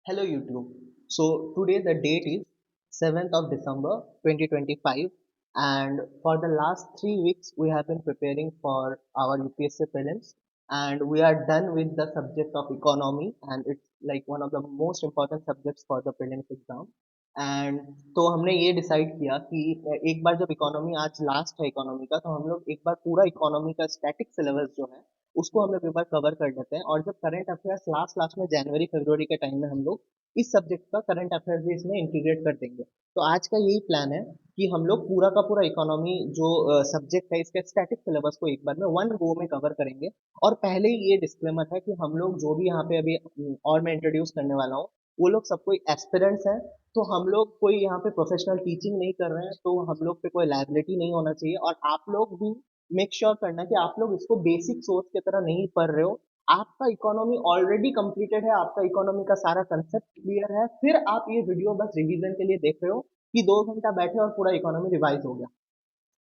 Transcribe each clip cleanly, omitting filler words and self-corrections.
Hello YouTube. So today the date is 7th of December 2025, and for the last 3 weeks we have been preparing for our UPSC prelims, and we are done with the subject of economy, and it's like one of the most important subjects for the prelims exam. And तो हमने ये decide किया कि एक बार जब economy आज last है economy का, तो हम लोग एक बार पूरा इकोनॉमी का स्टैटिक सिलेबस जो है उसको हम लोग एक बार कवर कर लेते हैं। और जब करंट अफेयर्स लास्ट लास्ट में जनवरी फरवरी के टाइम में हम लोग इस सब्जेक्ट का करंट अफेयर्स भी इसमें इंटीग्रेट कर देंगे। तो आज का यही प्लान है कि हम लोग पूरा का पूरा इकोनॉमी जो सब्जेक्ट है इसके स्टैटिक सिलेबस को एक बार में वन गो में कवर करेंगे। और पहले ही ये डिस्क्लेमर है कि हम लोग जो भी यहाँ पे अभी और मैं इंट्रोड्यूस करने वाला हूँ वो लोग सब कोई एस्पिरेंट्स हैं। तो हम लोग कोई यहाँ पे प्रोफेशनल टीचिंग नहीं कर रहे हैं, तो हम लोग पे कोई लायबिलिटी नहीं होना चाहिए। और आप लोग भी मेक श्योर करना कि आप लोग इसको बेसिक सोच की तरह नहीं पढ़ रहे हो। आपका इकोनॉमी ऑलरेडी कंप्लीटेड है, आपका इकोनॉमी का सारा कंसेप्ट क्लियर है, फिर आप ये वीडियो बस रिवीजन के लिए देख रहे हो कि 2 घंटा बैठे और पूरा इकोनॉमी रिवाइज हो गया।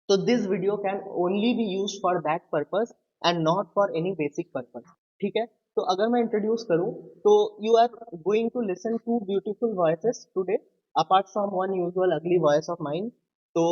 तो this video can only be use for that purpose and not for any basic purpose. ठीक है, तो अगर मैं इंट्रोड्यूस करूं तो you are going to listen to beautiful voices today apart from one usual ugly voice of mine. तो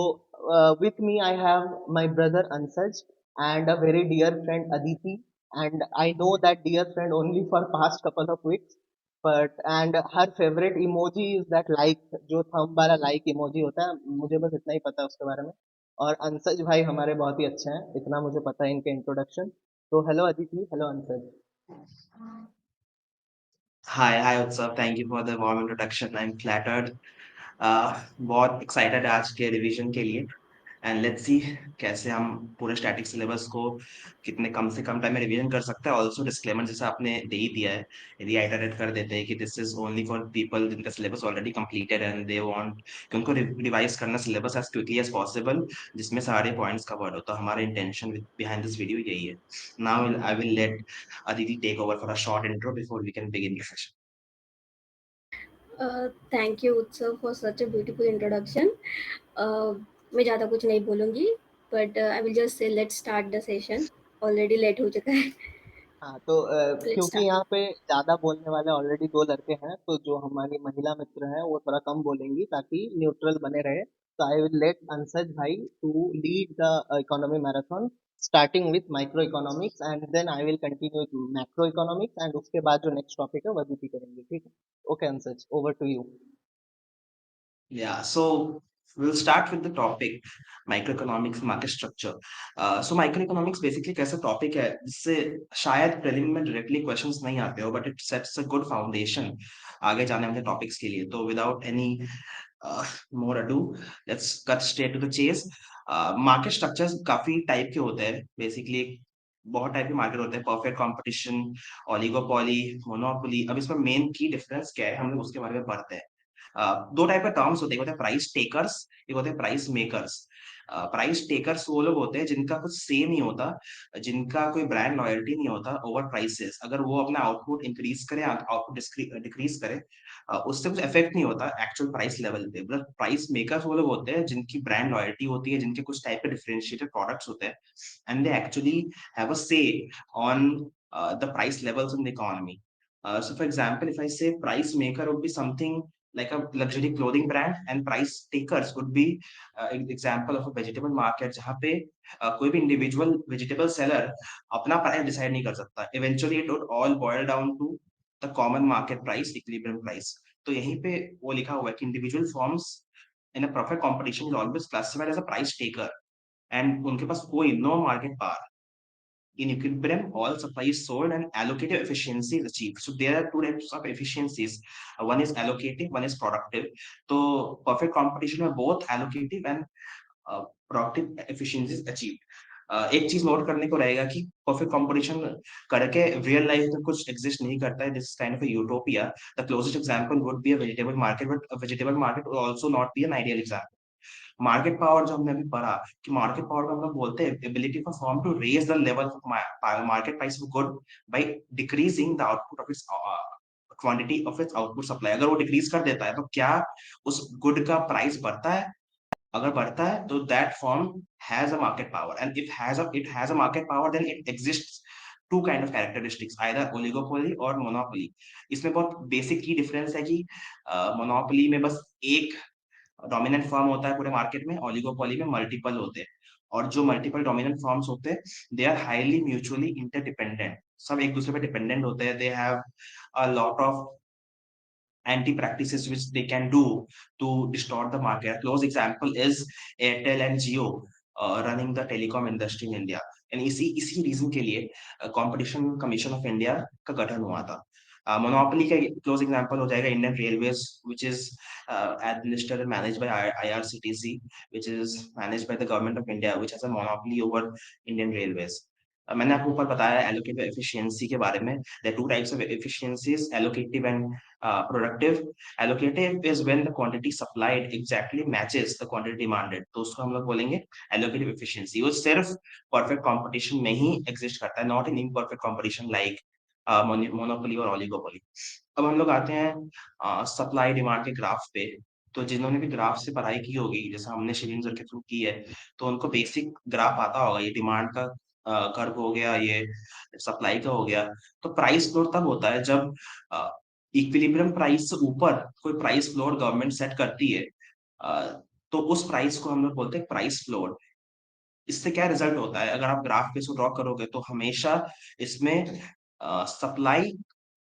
with me I have my brother Ansaj and a very dear friend Aditi, and I know that dear friend only for past couple of weeks, but and her favorite emoji is that like जो thumb वाला like emoji होता है, मुझे बस इतना ही पता है उसके बारे में। और अंसज भाई हमारे बहुत ही अच्छे हैं, इतना मुझे पता है इनके इंट्रोडक्शन। तो hello Aditi, hello Ansaj. Hi, Utsav. Thank you for the warm introduction. I'm flattered. बहुत एक्साइटेड है आज के रिवीजन के लिए एंड लेट्स सी कैसे हम पूरे स्टैटिक सिलेबस को कितने कम से कम टाइम में रिवीजन कर सकते हैं। ऑल्सो डिस्क्लेमर जैसा आपने दे ही दिया है, रिआइटरेट कर देते हैं कि this is only for people जिनका syllabus already completed and they want कि उनको रिवाइज करना syllabus as quickly as possible, जिसमें सारे पॉइंट्स कवर्ड हो। तो हमारा इंटेंशन बिहाइंड दिस वीडियो यही है। Now I will let Aditi take over for a short intro before we can begin the session. Thank you, Utsav, for such a beautiful introduction. Uh, मैं ज़्यादा कुछ नहीं बोलूँगी, but I will just say let's start the session. Already late हो चुका है. हाँ तो Let's क्योंकि start. यहाँ पे ज्यादा बोलने वाले ऑलरेडी दो लड़के हैं, तो जो हमारी महिला मित्र हैं वो थोड़ा कम बोलेंगी ताकि न्यूट्रल बने रहे। तो आई विल लेट अंसज भाई to lead the economy marathon, starting with micro economics and then I will continue with macro economics, and उसके बाद जो नेक्स्ट टॉपिक है वो अदिति करेंगे। ठीक है, okay Ansaj, over to you. Yeah, so we'll start with the topic microeconomics market structure. So microeconomics basically कैसा topic है जिससे शायद प्रीलिम में डायरेक्टली क्वेश्चंस नहीं आते हो, but it sets a good foundation आगे जाने वाले टॉपिक्स के लिए। तो without any more ado, let's cut straight to the chase. Market structures काफी टाइप के होते हैं बेसिकली। बहुत टाइप के मार्केट होते हैं, परफेक्ट कंपटीशन, ओलिगोपोली, मोनोपोली। अब इसमें मेन की डिफरेंस क्या है, हम लोग उसके बारे में पढ़ते हैं। दो टाइप के टर्म्स होते हैं, एक होते हैं प्राइस टेकर्स, एक होते हैं प्राइस मेकर्स। प्राइस टेकर्स वो लोग होते हैं जिनका कुछ से नहीं होता, जिनका कोई ब्रांड लॉयल्टी नहीं होता ओवर प्राइसेस। अगर वो अपना आउटपुट इंक्रीज करे, आउटपुट डिक्रीज करे, उससे कुछ इफेक्ट नहीं होता एक्चुअल प्राइस लेवल पे। बट प्राइस मेकर्स वो लोग होते हैं जिनकी ब्रांड लॉयल्टी होती है, जिनके कुछ टाइप के डिफरेंशिएटेड प्रोडक्ट्स होते हैं, and they actually have a say on the price levels in the economy. So for example, if I say price maker would be something like a luxury clothing brand, and price takers would be an example of a vegetable market जहाँ पे कोई भी individual vegetable seller अपना price decide नहीं कर सकता। Eventually it would all boil down to the common market price, equilibrium price. तो यहीं पे वो लिखा हुआ है कि individual firms in a perfect competition is always classified as a price taker, and उनके पास कोई no market power. In equilibrium, all supply is sold and allocative efficiency is achieved. So there are two types of efficiencies. One is allocative, one is productive. So perfect competition में both allocative and productive efficiency is achieved. एक चीज note करने को रहेगा कि perfect competition करके real life में कुछ एग्जिस्ट नहीं करता है। This kind of a utopia. The closest example would be a vegetable market, but a vegetable market would also not be an ideal example. Market power जो हमने अभी पढ़ा कि मार्केट पावर को हम लोग बोलते हैं ability for firm to raise the level of market price of good by decreasing the output of its quantity of its output supply. अगर वो डिक्रीज कर देता है तो क्या उस गुड का प्राइस बढ़ता है? अगर बढ़ता है तो that firm has a market power, and if has a it has a market power then it exists two kind of characteristics, either oligopoly और मोनोपोली। इसमें बहुत बेसिक की डिफरेंस है कि मोनोपोली में बस एक डोमिनेंट फर्म होता है पूरे मार्केट में, ओलिगोपोली में मल्टीपल होते हैं। और जो मल्टीपल डोमिनेंट फर्म्स होते हैं, they are highly mutually interdependent, सब एक दूसरे पे डिपेंडेंट होते हैं। They have a lot of anti practices which they can do to distort the market. A close example is Airtel and Jio running the telecom industry in India. And इसी reason के लिए competition commission of India का गठन हुआ था। Monopoly का close example हो जाएगा Indian railways, which is administered and managed by IRCTC, which is managed by the government of India, which has a monopoly over Indian railways. मैंने आपको ऊपर बताया एलोकेटिव एफिशिएंसी के बारे में। There two types of efficiencies, allocative and productive. Allocative is when the quantity supplied exactly matches the quantity demanded, तो उसको हम लोग बोलेंगे एलोकेटिव एफिशिएंसी। वो सिर्फ परफेक्ट कंपटीशन में ही एग्जिस्ट करता है, not in imperfect competition like monopoly और ओलिगोपोली। अब हम लोग आते हैं सप्लाई डिमांड के ग्राफ पे। तो जिन्होंने भी ग्राफ से पढ़ाई की होगी, जैसे हमने शिरीन सर के थ्रू की है, तो उनको बेसिक ग्राफ आता होगा। ये डिमांड का कर्व हो गया, ये सप्लाई का हो गया। तो प्राइस फ्लोर तब होता है जब इक्विलिब्रियम प्राइस से ऊपर कोई प्राइस फ्लोर गवर्नमेंट सेट करती है, तो उस प्राइस को हम लोग बोलते हैं प्राइस फ्लोर। इससे क्या रिजल्ट होता है, अगर आप ग्राफ पे इसको ड्रॉ करोगे तो हमेशा इसमें सप्लाई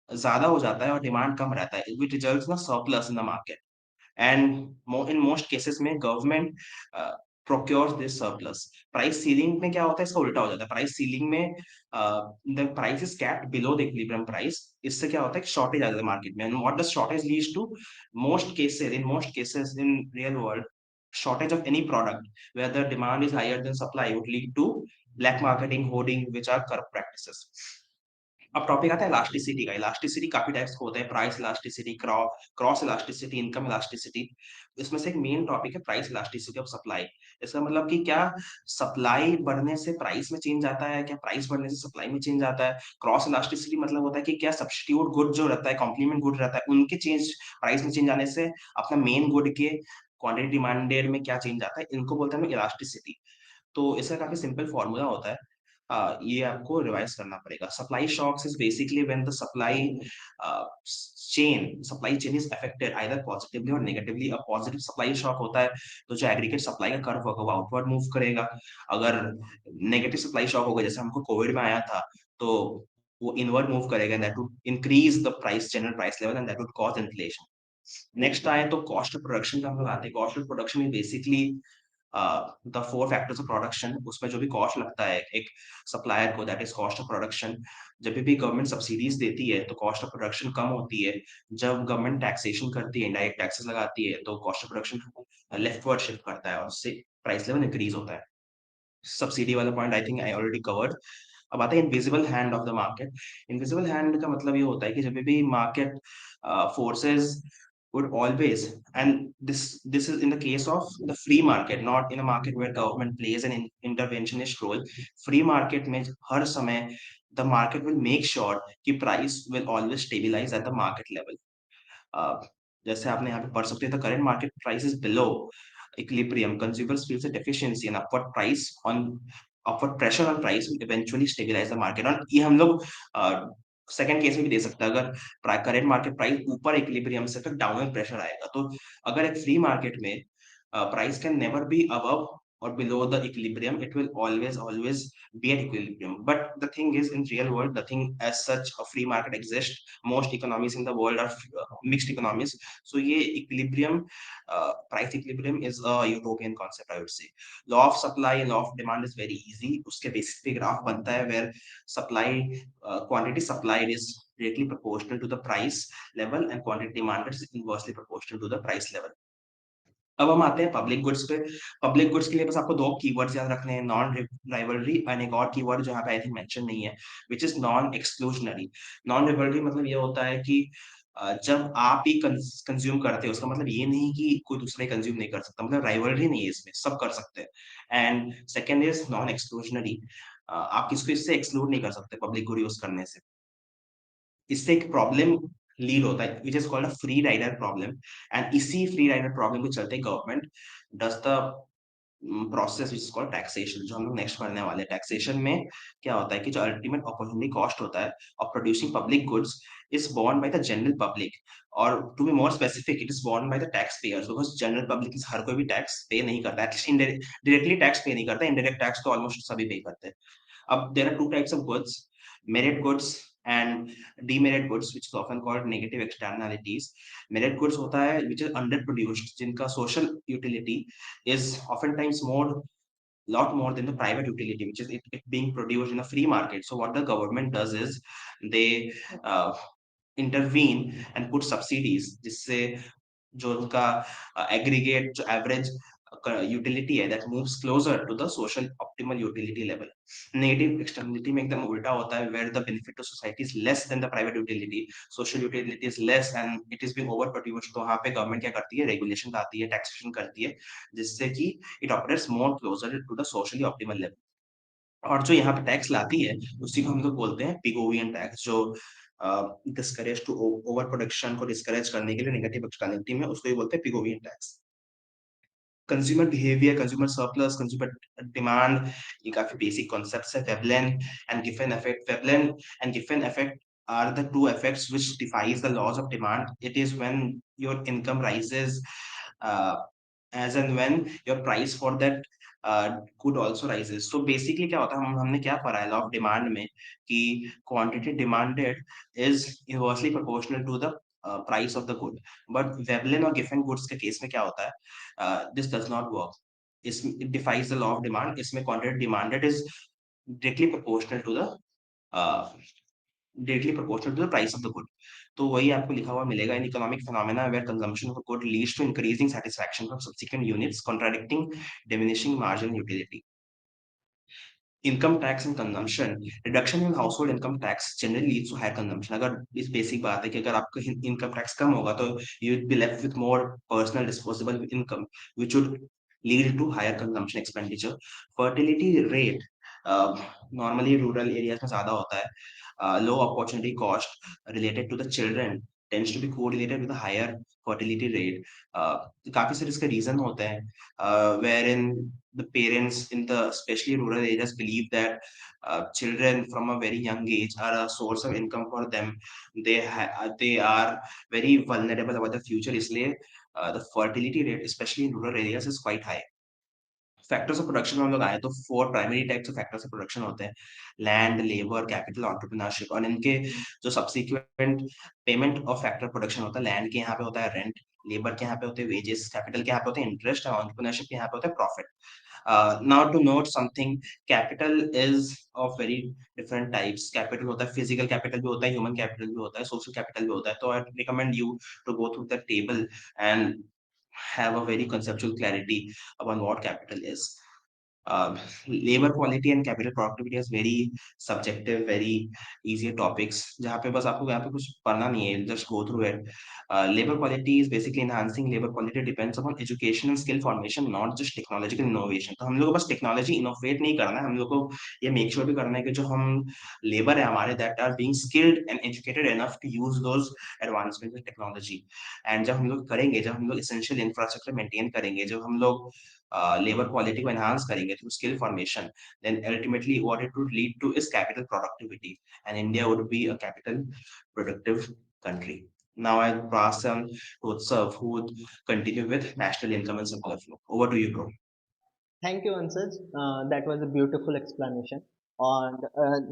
ज्यादा हो जाता है और डिमांड कम रहता है, which results in surplus in the market. And in most cases में government procures this surplus। Price ceiling में क्या होता है, इसका उल्टा हो जाता है। प्राइस सीलिंग में the price is capped below the equilibrium price. इससे क्या होता है, शॉर्टेज आ जाता है मार्केट में। And what does shortage leads to? Most cases in real world, shortage of any product where the demand is higher than supply would lead to black marketing, hoarding, which are corrupt practices। अब topic आता है elasticity का। Elasticity काफी types के होते हैं, price elasticity, cross elasticity, income elasticity. इसमें से एक मेन टॉपिक है प्राइस इलास्टिसिटी ऑफ सप्लाई। इसका मतलब कि क्या सप्लाई बढ़ने से प्राइस में चेंज आता है, क्या प्राइस बढ़ने से सप्लाई में चेंज आता है। क्रॉस इलास्टिसिटी मतलब होता है कि क्या सब्स्टिट्यूट गुड जो रहता है, कॉम्प्लीमेंट गुड रहता है, उनके चेंज प्राइस में चेंज आने से अपना मेन गुड के क्वांटिटी डिमांडेड में क्या चेंज आता है, इनको बोलते हैं इलास्टिसिटी। तो इसका काफी सिंपल फॉर्मूला होता है, ये आपको रिवाइज करना पड़ेगा। Supply shocks is basically when the supply chain is affected either positively और negatively. A positive supply shock होता है तो जो एग्रीगेट सप्लाई का कर्व होगा वो आउटवर्ड मूव करेगा। अगर नेगेटिव सप्लाई शॉक होगा, जैसे हमको कोविड में आया था, तो वो इनवर्ड मूव करेगा, that would increase the price, general price level, and that would cause inflation. Next आए तो कॉस्ट ऑफ प्रोडक्शन का हम लोग आते हैं। Cost of production is basically the four factors of production. उसमें जो भी कॉस्ट लगता है एक सप्लायर को, that is cost of production. जब भी गवर्नमेंट सब्सिडीज देती है तो कॉस्ट ऑफ प्रोडक्शन कम होती है। जब गवर्नमेंट टैक्सेशन करती है, इनडायरेक्ट टैक्सेस लगाती है, तो cost of production leftward shift करता है और उससे प्राइस लेवल इंक्रीज होता है। सब्सिडी वाला point I think I already covered. अब आता है invisible hand of the market. Invisible hand का मतलब ये होता है कि जब भी market forces would always, and this is in the case of the free market, not in a market where government plays an interventionist role। free market में हर समय the market will make sure कि price will always stabilize at the market level। जैसे आपने यहाँ पे पढ़ सकते हैं, the current market price is below equilibrium, consumers feels a deficiency and upward pressure on price will eventually stabilize the market। और ये हम लोग सेकंड केस में भी दे सकते हैं, अगर करेंट मार्केट प्राइस ऊपर इक्विलिब्रियम से फिर डाउनवर्ड प्रेशर आएगा। तो अगर एक फ्री मार्केट में price can never be above or below the equilibrium, it will always be at equilibrium। But the thing is, in real world, nothing as such a free market exists। most economies in the world are mixed economies। so ये equilibrium, price equilibrium is a utopian concept, I would say। law of supply and law of demand is very easy। उसके basis पे graph बनता है where supply quantity supplied is directly proportional to the price level and quantity demanded is inversely proportional to the price level। अब हम आते हैं public goods पे। Public goods के लिए बस आपको दो कीवर्ड्स याद रखने हैं, नॉन राइवलरी एंड एक और कीवर्ड जो यहाँ पे आई थिंक मेंशन नहीं है, which is non exclusionary. Non rivalry मतलब ये होता है कि जब आप ही कंज्यूम करते हो, उसका मतलब ये नहीं कि कोई दूसरा ही कंज्यूम नहीं कर सकता, मतलब राइवलरी नहीं है इसमें, सब कर सकते हैं। And second is non exclusionary, आप किसको इससे एक्सक्लूड नहीं कर सकते पब्लिक गुड यूज करने से। इससे एक प्रॉब्लम लीड होता है which is called a free rider problem. And इसी फ्री राइडर प्रॉब्लम के चलते government does the process which is called taxation, जो हम लोग नेक्स्ट पढ़ने वाले हैं। टैक्सेशन में क्या होता है कि जो अल्टीमेट अपॉर्चुनिटी कॉस्ट होता है of producing public goods is borne by the general public, और to be more specific it is borne by the tax payers, because general public is हर कोई भी टैक्स पे नहीं करता, एटलीस्ट डायरेक्टली टैक्स पे नहीं करता, इनडायरेक्ट टैक्स तो ऑलमोस्ट सभी पे करते हैं। अब there are two types of goods, merit goods and demerit goods, which is often called negative externalities. Merit goods होता है which is underproduced, जिनका social utility is oftentimes more, lot more than the private utility, which is it being produced in a free market. So what the government does is they intervene and put subsidies, जिससे जो उनका aggregate जो average utility है that moves closer to the social optimal utility level. Negative externality में एकदम उल्टा होता है, where the benefit to society is less than the private utility, social utility is less and it is being over produced. तो वहां पे government क्या करती है, रेगुलेशन लाती है, टैक्सेशन करती है, जिससे कि it operates more closer to the socially optimal level. और जो यहाँ पे टैक्स लाती है उसी को हम लोग बोलते हैं पिगोवियन टैक्स, जो डिस्करेज टू ओवर प्रोडक्शन को डिस्करेज करने के लिए नेगेटिव एक्सटर्नलिटी में उसको ही बोलते हैं Pigovian tax. Consumer behaviour, consumer surplus, consumer demand, ये काफी बेसिक कॉन्सेप्ट्स है। Veblen and Giffen effect, Veblen and Giffen effect are the two effects which defies the laws of demand. It is when your income rises, uh, as and when your price for that good also rises. So basically क्या होता है, हमने क्या पढ़ा है law of demand में कि quantity demanded is inversely proportional to the price of the good. But Veblen और गिफेन गुड्स के केस में क्या होता है, this does not work, is it defies the law of demand. इसमें quantity demanded is directly proportional to the directly proportional to the price of the good. तो वही आपको लिखा हुआ मिलेगा in economic phenomena where consumption of good leads to increasing satisfaction from subsequent units contradicting diminishing marginal utility. Income tax and consumption, reduction in household income tax generally leads to higher consumption. अगर इस basic बात है कि अगर आपका income tax कम होगा तो you will be left with more personal disposable income which would lead to higher consumption expenditure. Fertility rate normally rural areas में ज्यादा होता है। Low opportunity cost related to the children tends to be correlated with higher fertility rate. काफी सारे इसके reason होते हैं, wherein the parents in the especially rural areas believe that children from a very young age are a source of income for them. They are very vulnerable about the future, इसलिए the fertility rate especially in rural areas is quite high. Factors of production में हम लोग आए तो four primary types of factors of production होते हैं, land, labour, capital, entrepreneurship. और इनके जो subsequent payment of factor production होता है, लैंड के यहाँ पे होता है रेंट, लेबर के यहाँ पे होते हैं वेजेस, कैपिटल के यहाँ पे होते हैं इंटरेस्ट, और एंटरप्रेन्योरशिप के यहाँ पे होता है profit. Now to note something, capital is of very different types. Capital होता है, physical capital भी होता है, human capital भी होता है, social capital भी होता है। तो I recommend you to go through the table and have a very conceptual clarity upon what capital is. Uh, Labor quality and capital productivity is very subjective, very easier topics. जहाँ पे बस आपको यहाँ पे कुछ पढ़ना नहीं है, just go through it. Labor quality is basically enhancing labor quality depends upon education and skill formation, not just technological innovation. तो हम लोग को बस टेक्नोलॉजी इनोवेट नहीं करना है, हम लोग को ये मेक श्योर भी करना है कि जो हम लेबर है हमारे that are being skilled and educated enough to use those advancement in technology. And जब हम लोग करेंगे, जब हम लोग एसेंशियल इंफ्रास्ट्रक्चर मेंटेन करेंगे, जब हम लोग labor quality को enhance करेंगे through skill formation, then ultimately what it would lead to is capital productivity, and India would be a capital productive country. Now I pass on to Utsav, who would continue with national income and circular flow. Over to you, bro. Thank you, Ansaj. That was a beautiful explanation. And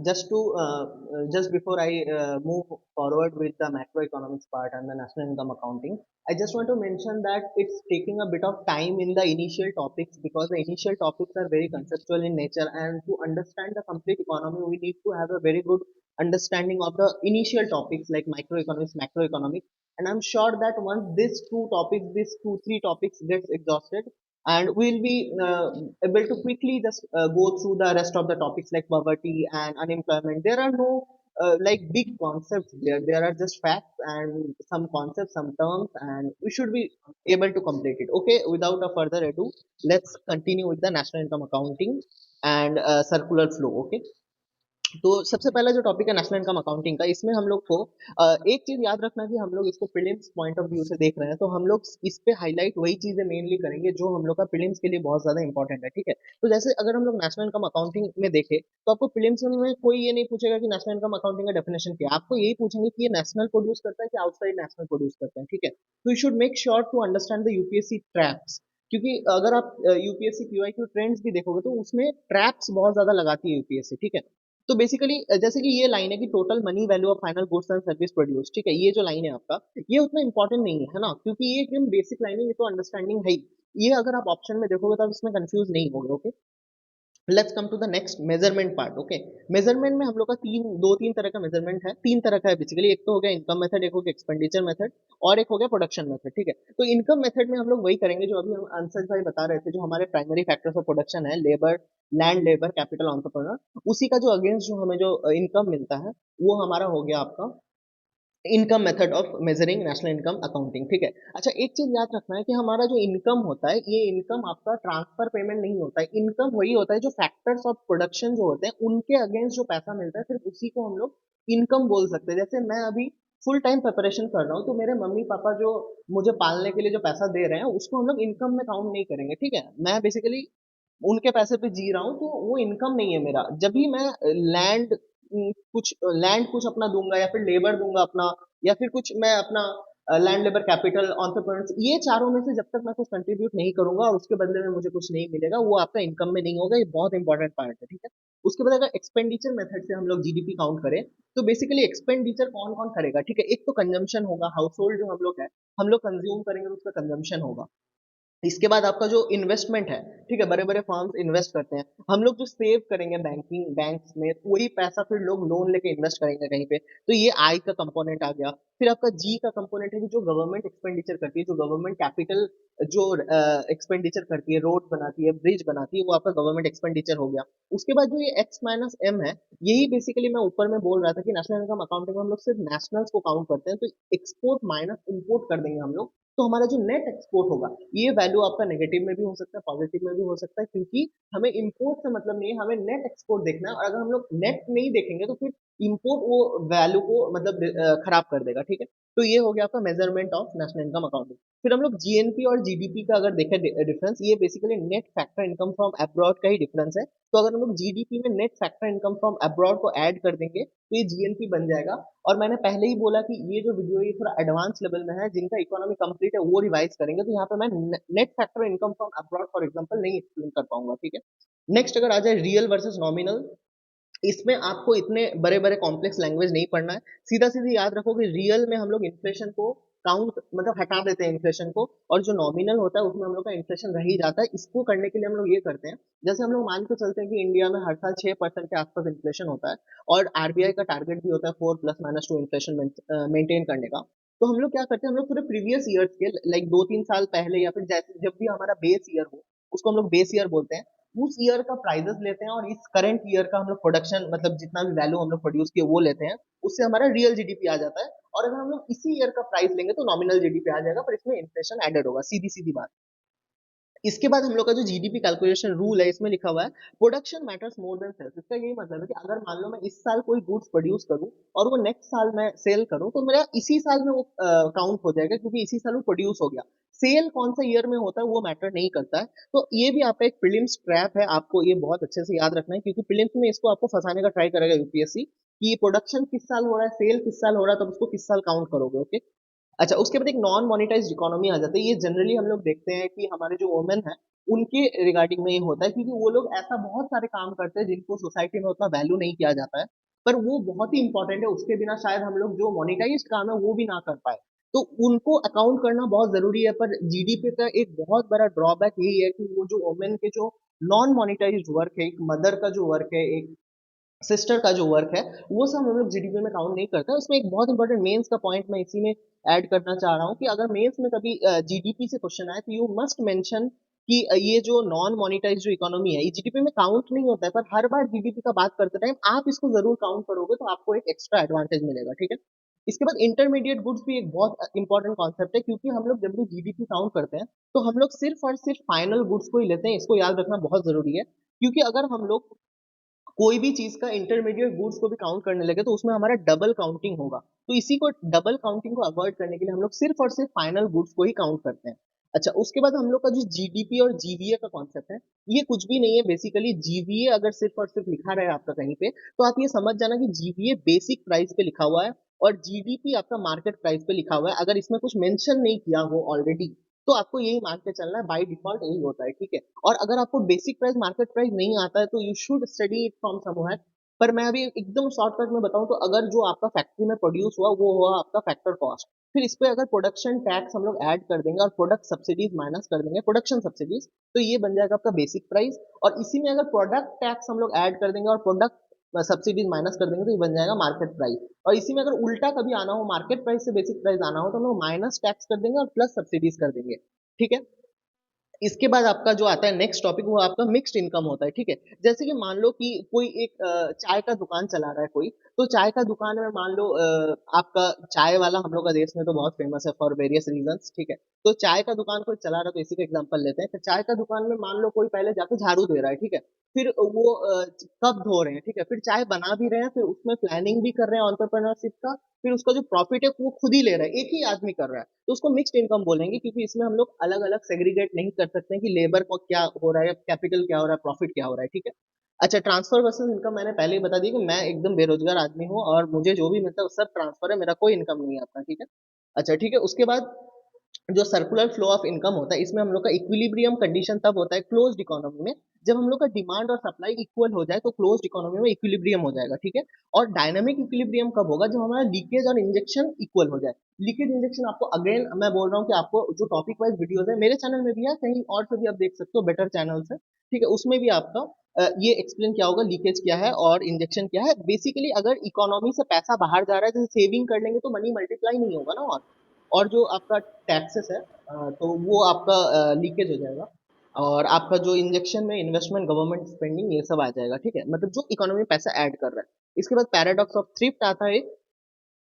just before I move forward with the macroeconomics part and the national income accounting, I just want to mention that it's taking a bit of time in the initial topics because the initial topics are very conceptual in nature, and to understand the complete economy, we need to have a very good understanding of the initial topics like microeconomics, macroeconomics. And I'm sure that once these two, three topics gets exhausted, and we'll be able to quickly just go through the rest of the topics like poverty and unemployment. There are no like big concepts there are just facts and some concepts, some terms, and we should be able to complete it. Okay, without a further ado, let's continue with the national income accounting and circular flow. Okay, तो सबसे पहला जो topic है national income accounting का, इसमें हम लोग को एक चीज याद रखना कि हम लोग इसको प्रीलिम्स पॉइंट ऑफ व्यू से देख रहे हैं, तो हम लोग इस पे हाईलाइट वही चीजें मेनली करेंगे जो हम लोग का प्रीलिम्स के लिए बहुत ज्यादा इंपॉर्टेंट है, ठीक है। तो जैसे अगर हम लोग नेशनल इनकम अकाउंटिंग में देखें, तो आपको प्रीलिम्स में कोई ये नहीं पूछेगा कि नेशनल इनकम अकाउंटिंग का डेफिनेशन क्या है, आपको यही पूछेंगे कि ये नेशनल प्रोड्यूस करता है कि आउटसाइड नेशनल प्रोड्यूस करता है, ठीक है। तो you should make sure to understand the UPSC traps, क्योंकि अगर आप यूपीएससी क्यूआईक्यू ट्रेंड्स भी देखोगे तो उसमें ट्रैप्स बहुत ज्यादा लगाती है यूपीएससी, ठीक है। तो बेसिकली जैसे कि ये लाइन है कि total money value of final goods and service produce, ठीक है, ये जो लाइन है आपका, ये उतना इंपॉर्टेंट नहीं है ना, क्योंकि ये एकदम बेसिक लाइन है, ये तो अंडरस्टैंडिंग है ही। ये अगर आप ऑप्शन में देखोगे तो आप इसमें कंफ्यूज नहीं होगे, okay. Let's come to the next measurement part, okay. Measurement में हम लोग का दो तीन तरह का मेजरमेंट है, तीन तरह का है बेसिकली। एक तो हो गया इनकम मेथड, एक हो गया एक्सपेंडिचर मेथड, और एक हो गया प्रोडक्शन मेथड, ठीक है। तो इनकम मेथड में हम लोग वही करेंगे जो अभी हम अंसर भाई बता रहे थे, जो हमारे प्राइमरी फैक्टर्स ऑफ प्रोडक्शन है, labour, land, labour, capital, entrepreneur, उसी का जो अगेंस्ट जो हमें जो इनकम मिलता है, वो हमारा हो गया आपका income method of measuring national income accounting, ठीक है। अच्छा, एक चीज याद रखना है कि हमारा जो इनकम होता है, ये इनकम आपका ट्रांसफर पेमेंट नहीं होता है, इनकम वही होता है जो फैक्टर्स ऑफ प्रोडक्शन जो होते हैं उनके अगेंस्ट जो पैसा मिलता है, सिर्फ उसी को हम लोग इनकम बोल सकते हैं। जैसे मैं अभी फुल टाइम प्रिपरेशन कर रहा हूँ, तो मेरे मम्मी पापा जो मुझे पालने के लिए जो पैसा दे रहे हैं, उसको हम लोग इनकम में काउंट नहीं करेंगे, ठीक है। मैं बेसिकली उनके पैसे पे जी रहा हूँ, तो वो इनकम नहीं है मेरा। जब भी मैं लैंड कुछ अपना दूंगा, या फिर लेबर दूंगा अपना, या फिर कुछ मैं अपना लैंड, लेबर, कैपिटल, एंटरप्रेन्योर्स, ये चारों में से जब तक मैं कुछ कंट्रीब्यूट नहीं करूंगा और उसके बदले में मुझे कुछ नहीं मिलेगा, वो आपका इनकम में नहीं होगा। ये बहुत इंपॉर्टेंट पार्ट है, ठीक है। उसके बाद अगर एक्सपेंडिचर मेथड से हम लोग जीडीपी काउंट करें, तो बेसिकली एक्सपेंडिचर कौन कौन करेगा, ठीक है। एक तो कंजम्पशन होगा, हाउस होल्ड जो हम लोग है, हम लोग कंज्यूम करेंगे तो उसका कंजम्पशन होगा। इसके बाद आपका जो इन्वेस्टमेंट है, ठीक है, बड़े बड़े फर्म्स इन्वेस्ट करते हैं, हम लोग जो सेव करेंगे बैंकिंग बैंक्स में, वही पैसा फिर लोग लोन लेके इन्वेस्ट करेंगे कहीं पे, तो ये आई का कंपोनेंट आ गया। फिर आपका जी का कंपोनेंट है कि जो गवर्नमेंट एक्सपेंडिचर करती है, जो गवर्नमेंट कैपिटल जो एक्सपेंडिचर करती है, रोड बनाती है, ब्रिज बनाती है, वो आपका गवर्नमेंट एक्सपेंडिचर हो गया। उसके बाद जो ये एक्स माइनस एम है, यही बेसिकली मैं ऊपर में बोल रहा था कि नेशनल इनकम अकाउंटिंग में हम लोग सिर्फ नेशनल्स को काउंट करते हैं, तो एक्सपोर्ट माइनस इंपोर्ट कर देंगे हम लोग, तो हमारा जो नेट एक्सपोर्ट होगा, ये वैल्यू आपका नेगेटिव में भी हो सकता है, पॉजिटिव में भी हो सकता है, क्योंकि हमें इंपोर्ट से मतलब नहीं है, हमें नेट एक्सपोर्ट देखना है। और अगर हम लोग नेट नहीं देखेंगे तो फिर इंपोर्ट वो वैल्यू को मतलब खराब कर देगा, ठीक है। तो ये हो गया आपका measurement of national income accounting. फिर हम लोग जीएनपी और जीडीपी का अगर देखें डिफरेंस, ये basically net factor income from abroad का ही डिफरेंस है। तो अगर हम लोग जीडीपी में net factor income from abroad को ऐड कर देंगे, तो ये जीएनपी बन जाएगा। और मैंने पहले ही बोला कि ये जो वीडियो ये थोड़ा एडवांस लेवल में है, जिनका इकोनॉमी कंप्लीट है वो रिवाइज करेंगे, तो यहाँ पे मैं net factor income from abroad for example नहीं एक्सप्लेन कर पाऊंगा, ठीक है। नेक्स्ट अगर आ जाए रियल वर्सेस नॉमिनल, इसमें आपको इतने बड़े बड़े कॉम्प्लेक्स लैंग्वेज नहीं पढ़ना है, सीधा सीधी याद रखो कि रियल में हम लोग इन्फ्लेशन को काउंट मतलब हटा देते हैं इन्फ्लेशन को, और जो नॉमिनल होता है उसमें हम लोग का इन्फ्लेशन रह ही जाता है। इसको करने के लिए हम लोग ये करते हैं, जैसे हम लोग मान के चलते हैं कि इंडिया में हर साल 6% के आसपास इन्फ्लेशन होता है, और आरबीआई का टारगेट भी होता है 4 ± 2 इन्फ्लेशन मेंटेन करने का। तो हम लोग क्या करते हैं, हम लोग पूरे प्रीवियस ईयर्स के लाइक 2 3 साल पहले, या फिर जैसे जब भी हमारा बेस ईयर हो, उसको हम लोग बेस ईयर बोलते हैं, उस ईयर का प्राइजेस लेते हैं, और इस करंट ईयर का हम लोग प्रोडक्शन मतलब जितना भी वैल्यू हम लोग प्रोड्यूस किए वो लेते हैं, उससे हमारा रियल जीडीपी आ जाता है। और अगर हम लोग इसी ईयर का प्राइस लेंगे तो नॉमिनल जीडीपी आ जाएगा, पर इसमें इन्फ्लेशन एडेड होगा, सीधी सीधी बात। इसके बाद हम लोग का जो जीडीपी कैलकुलेशन रूल है, इसमें लिखा हुआ है production matters more than sales. इसका यही मतलब है कि अगर मान लो मैं इस साल कोई गुड्स प्रोड्यूस करूं और वो नेक्स्ट साल मैं सेल करूं, तो मेरा इसी साल में वो काउंट हो जाएगा, क्योंकि इसी साल वो प्रोड्यूस हो गया। सेल कौन सा ईयर में होता है वो मैटर नहीं करता है। तो ये भी आपका एक प्रीलिम्स ट्रैप है, आपको ये बहुत अच्छे से याद रखना है, क्योंकि प्रीलिम्स में इसको आपको फंसाने का ट्राई करेगा यूपीएससी कि प्रोडक्शन किस साल हो रहा है, सेल किस साल हो रहा है, तब उसको किस साल काउंट करोगे, ओके। अच्छा, उसके बाद एक नॉन मोनेटाइज इकोनॉमी आ जाती है। ये जनरली हम लोग देखते हैं कि हमारे जो वुमेन है उनके रिगार्डिंग में ये होता है, क्योंकि वो लोग ऐसा बहुत सारे काम करते हैं जिनको सोसाइटी में उतना वैल्यू नहीं किया जाता है, पर वो बहुत ही इंपॉर्टेंट है, उसके बिना शायद हम लोग जो मोनेटाइज काम है वो भी ना कर पाए। तो उनको अकाउंट करना बहुत जरूरी है। पर जीडीपी का एक बहुत बड़ा ड्रॉबैक यही है कि वो जो वुमेन के जो नॉन मोनेटाइज वर्क है, एक मदर का जो वर्क है, एक सिस्टर का जो वर्क है, वो सब हम लोग जीडीपी में काउंट नहीं करते। उसमें एक बहुत इंपॉर्टेंट मेंस का पॉइंट मैं इसी में ऐड करना चाह रहा हूँ कि अगर मेंस में कभी जीडीपी से क्वेश्चन आए, तो यू मस्ट मेंशन कि ये जो नॉन मोनेटाइज जो इकोनॉमी है, ये जीडीपी में काउंट नहीं होता है, पर हर बार जीडीपी का बात करते टाइम आप इसको जरूर काउंट करोगे, तो आपको एक एक्स्ट्रा एडवांटेज मिलेगा, ठीक है। इसके बाद इंटरमीडिएट गुड्स भी एक बहुत इंपॉर्टेंट कॉन्सेप्ट है, क्योंकि हम लोग जब भी जीडीपी काउंट करते हैं, तो हम लोग सिर्फ और सिर्फ फाइनल गुड्स को ही लेते हैं, इसको याद रखना बहुत जरूरी है। क्योंकि अगर हम लोग कोई भी चीज का इंटरमीडिएट गुड्स को भी काउंट करने लगे तो उसमें हमारा डबल काउंटिंग होगा। तो इसी को डबल काउंटिंग को अवॉइड करने के लिए हम लोग सिर्फ और सिर्फ फाइनल गुड्स को ही काउंट करते हैं। अच्छा, उसके बाद हम लोग का जो जीडीपी और जीवीए का कॉन्सेप्ट है, ये कुछ भी नहीं है बेसिकली। जीवीए अगर सिर्फ और सिर्फ लिखा रहे आपका कहीं पे, तो आप ये समझ जाना कि जीवीए बेसिक प्राइस पे लिखा हुआ है और जीडीपी आपका मार्केट प्राइस पे लिखा हुआ है। अगर इसमें कुछ मेंशन नहीं किया हो ऑलरेडी, तो आपको यही मान के चलना है, बाय डिफॉल्ट यही होता है, ठीक है। और अगर आपको बेसिक प्राइस मार्केट प्राइस नहीं आता है तो you should study it from somewhere. पर मैं अभी एकदम शॉर्टकट में बताऊं तो अगर जो आपका फैक्ट्री में प्रोड्यूस हुआ वो हुआ आपका फैक्टर कॉस्ट, फिर इस पे अगर प्रोडक्शन टैक्स हम लोग ऐड कर देंगे और प्रोडक्ट सब्सिडीज माइनस कर देंगे, प्रोडक्शन सब्सिडीज, तो ये बन जाएगा आपका बेसिक प्राइस। और इसी में अगर प्रोडक्ट टैक्स हम लोग ऐड कर देंगे और प्रोडक्ट सब्सिडीज माइनस कर देंगे तो ये बन जाएगा मार्केट प्राइस। और इसी में अगर उल्टा कभी आना हो, मार्केट प्राइस से बेसिक प्राइस आना हो, तो हम लोग माइनस टैक्स कर देंगे और प्लस सब्सिडीज कर देंगे, ठीक है। इसके बाद आपका जो आता है नेक्स्ट टॉपिक, वो आपका मिक्स्ड इनकम होता है, ठीक है। जैसे कि मान लो कि कोई एक चाय का दुकान चला रहा है कोई, तो चाय का दुकान में मान लो आपका चाय वाला हम लोग का देश में तो बहुत फेमस है फॉर वेरियस रीजंस, ठीक है। तो चाय का दुकान कोई चला रहा है तो इसी का एग्जांपल लेते हैं। तो चाय का दुकान में मान लो कोई पहले जाके झाड़ू दे रहा है, ठीक है। फिर वो कप धो रहे हैं, ठीक है। फिर चाय बना भी रहे हैं, फिर उसमें प्लानिंग भी कर रहे हैं एंटरप्रेन्योरशिप का। फिर उसका जो प्रॉफिट है वो खुद ही ले रहा है, एक ही आदमी कर रहा है, तो उसको मिक्स्ड इनकम बोलेंगे, क्योंकि इसमें हम लोग अलग अलग सेग्रीगेट नहीं कर सकते हैं कि लेबर को क्या हो रहा है, कैपिटल क्या हो रहा है, प्रॉफिट क्या हो रहा है, ठीक है। अच्छा, ट्रांसफर वर्सेस इनकम मैंने पहले ही बता दिया कि मैं एकदम बेरोजगार आदमी हूँ और मुझे जो भी मिलता है वो सब ट्रांसफर है, मेरा कोई इनकम नहीं आता, ठीक है। अच्छा, ठीक है। उसके बाद जो सर्कुलर फ्लो ऑफ इनकम होता है, इसमें हम लोग का इक्विलिब्रियम कंडीशन तब होता है क्लोज्ड इकोनॉमी में, जब हम लोग का डिमांड और सप्लाई इक्वल हो जाए तो क्लोज्ड इकोनॉमी में इक्विलिब्रियम हो जाएगा, ठीक है। और डायनामिक इक्विलिब्रियम कब होगा, जब हमारा लीकेज और इंजेक्शन इक्वल हो जाए। लीकेज इंजेक्शन आपको अगेन मैं बोल रहा हूँ कि आपको जो टॉपिक वाइज वीडियोस है मेरे चैनल में भी है, कहीं और से भी आप देख सकते हो, बेटर चैनल से, ठीक है। उसमें भी आपका ये एक्सप्लेन किया होगा लीकेज क्या है और इंजेक्शन क्या है। बेसिकली अगर इकोनॉमी से पैसा बाहर जा रहा है, जैसे सेविंग कर लेंगे तो मनी मल्टीप्लाई नहीं होगा ना, और जो आपका टैक्सेस है तो वो आपका लीकेज हो जाएगा। और आपका जो इंजेक्शन में इन्वेस्टमेंट, गवर्नमेंट स्पेंडिंग, ये सब आ जाएगा, ठीक है। मतलब जो इकोनॉमी में पैसा ऐड कर रहा है। इसके बाद पैराडॉक्स ऑफ थ्रिफ्ट आता है।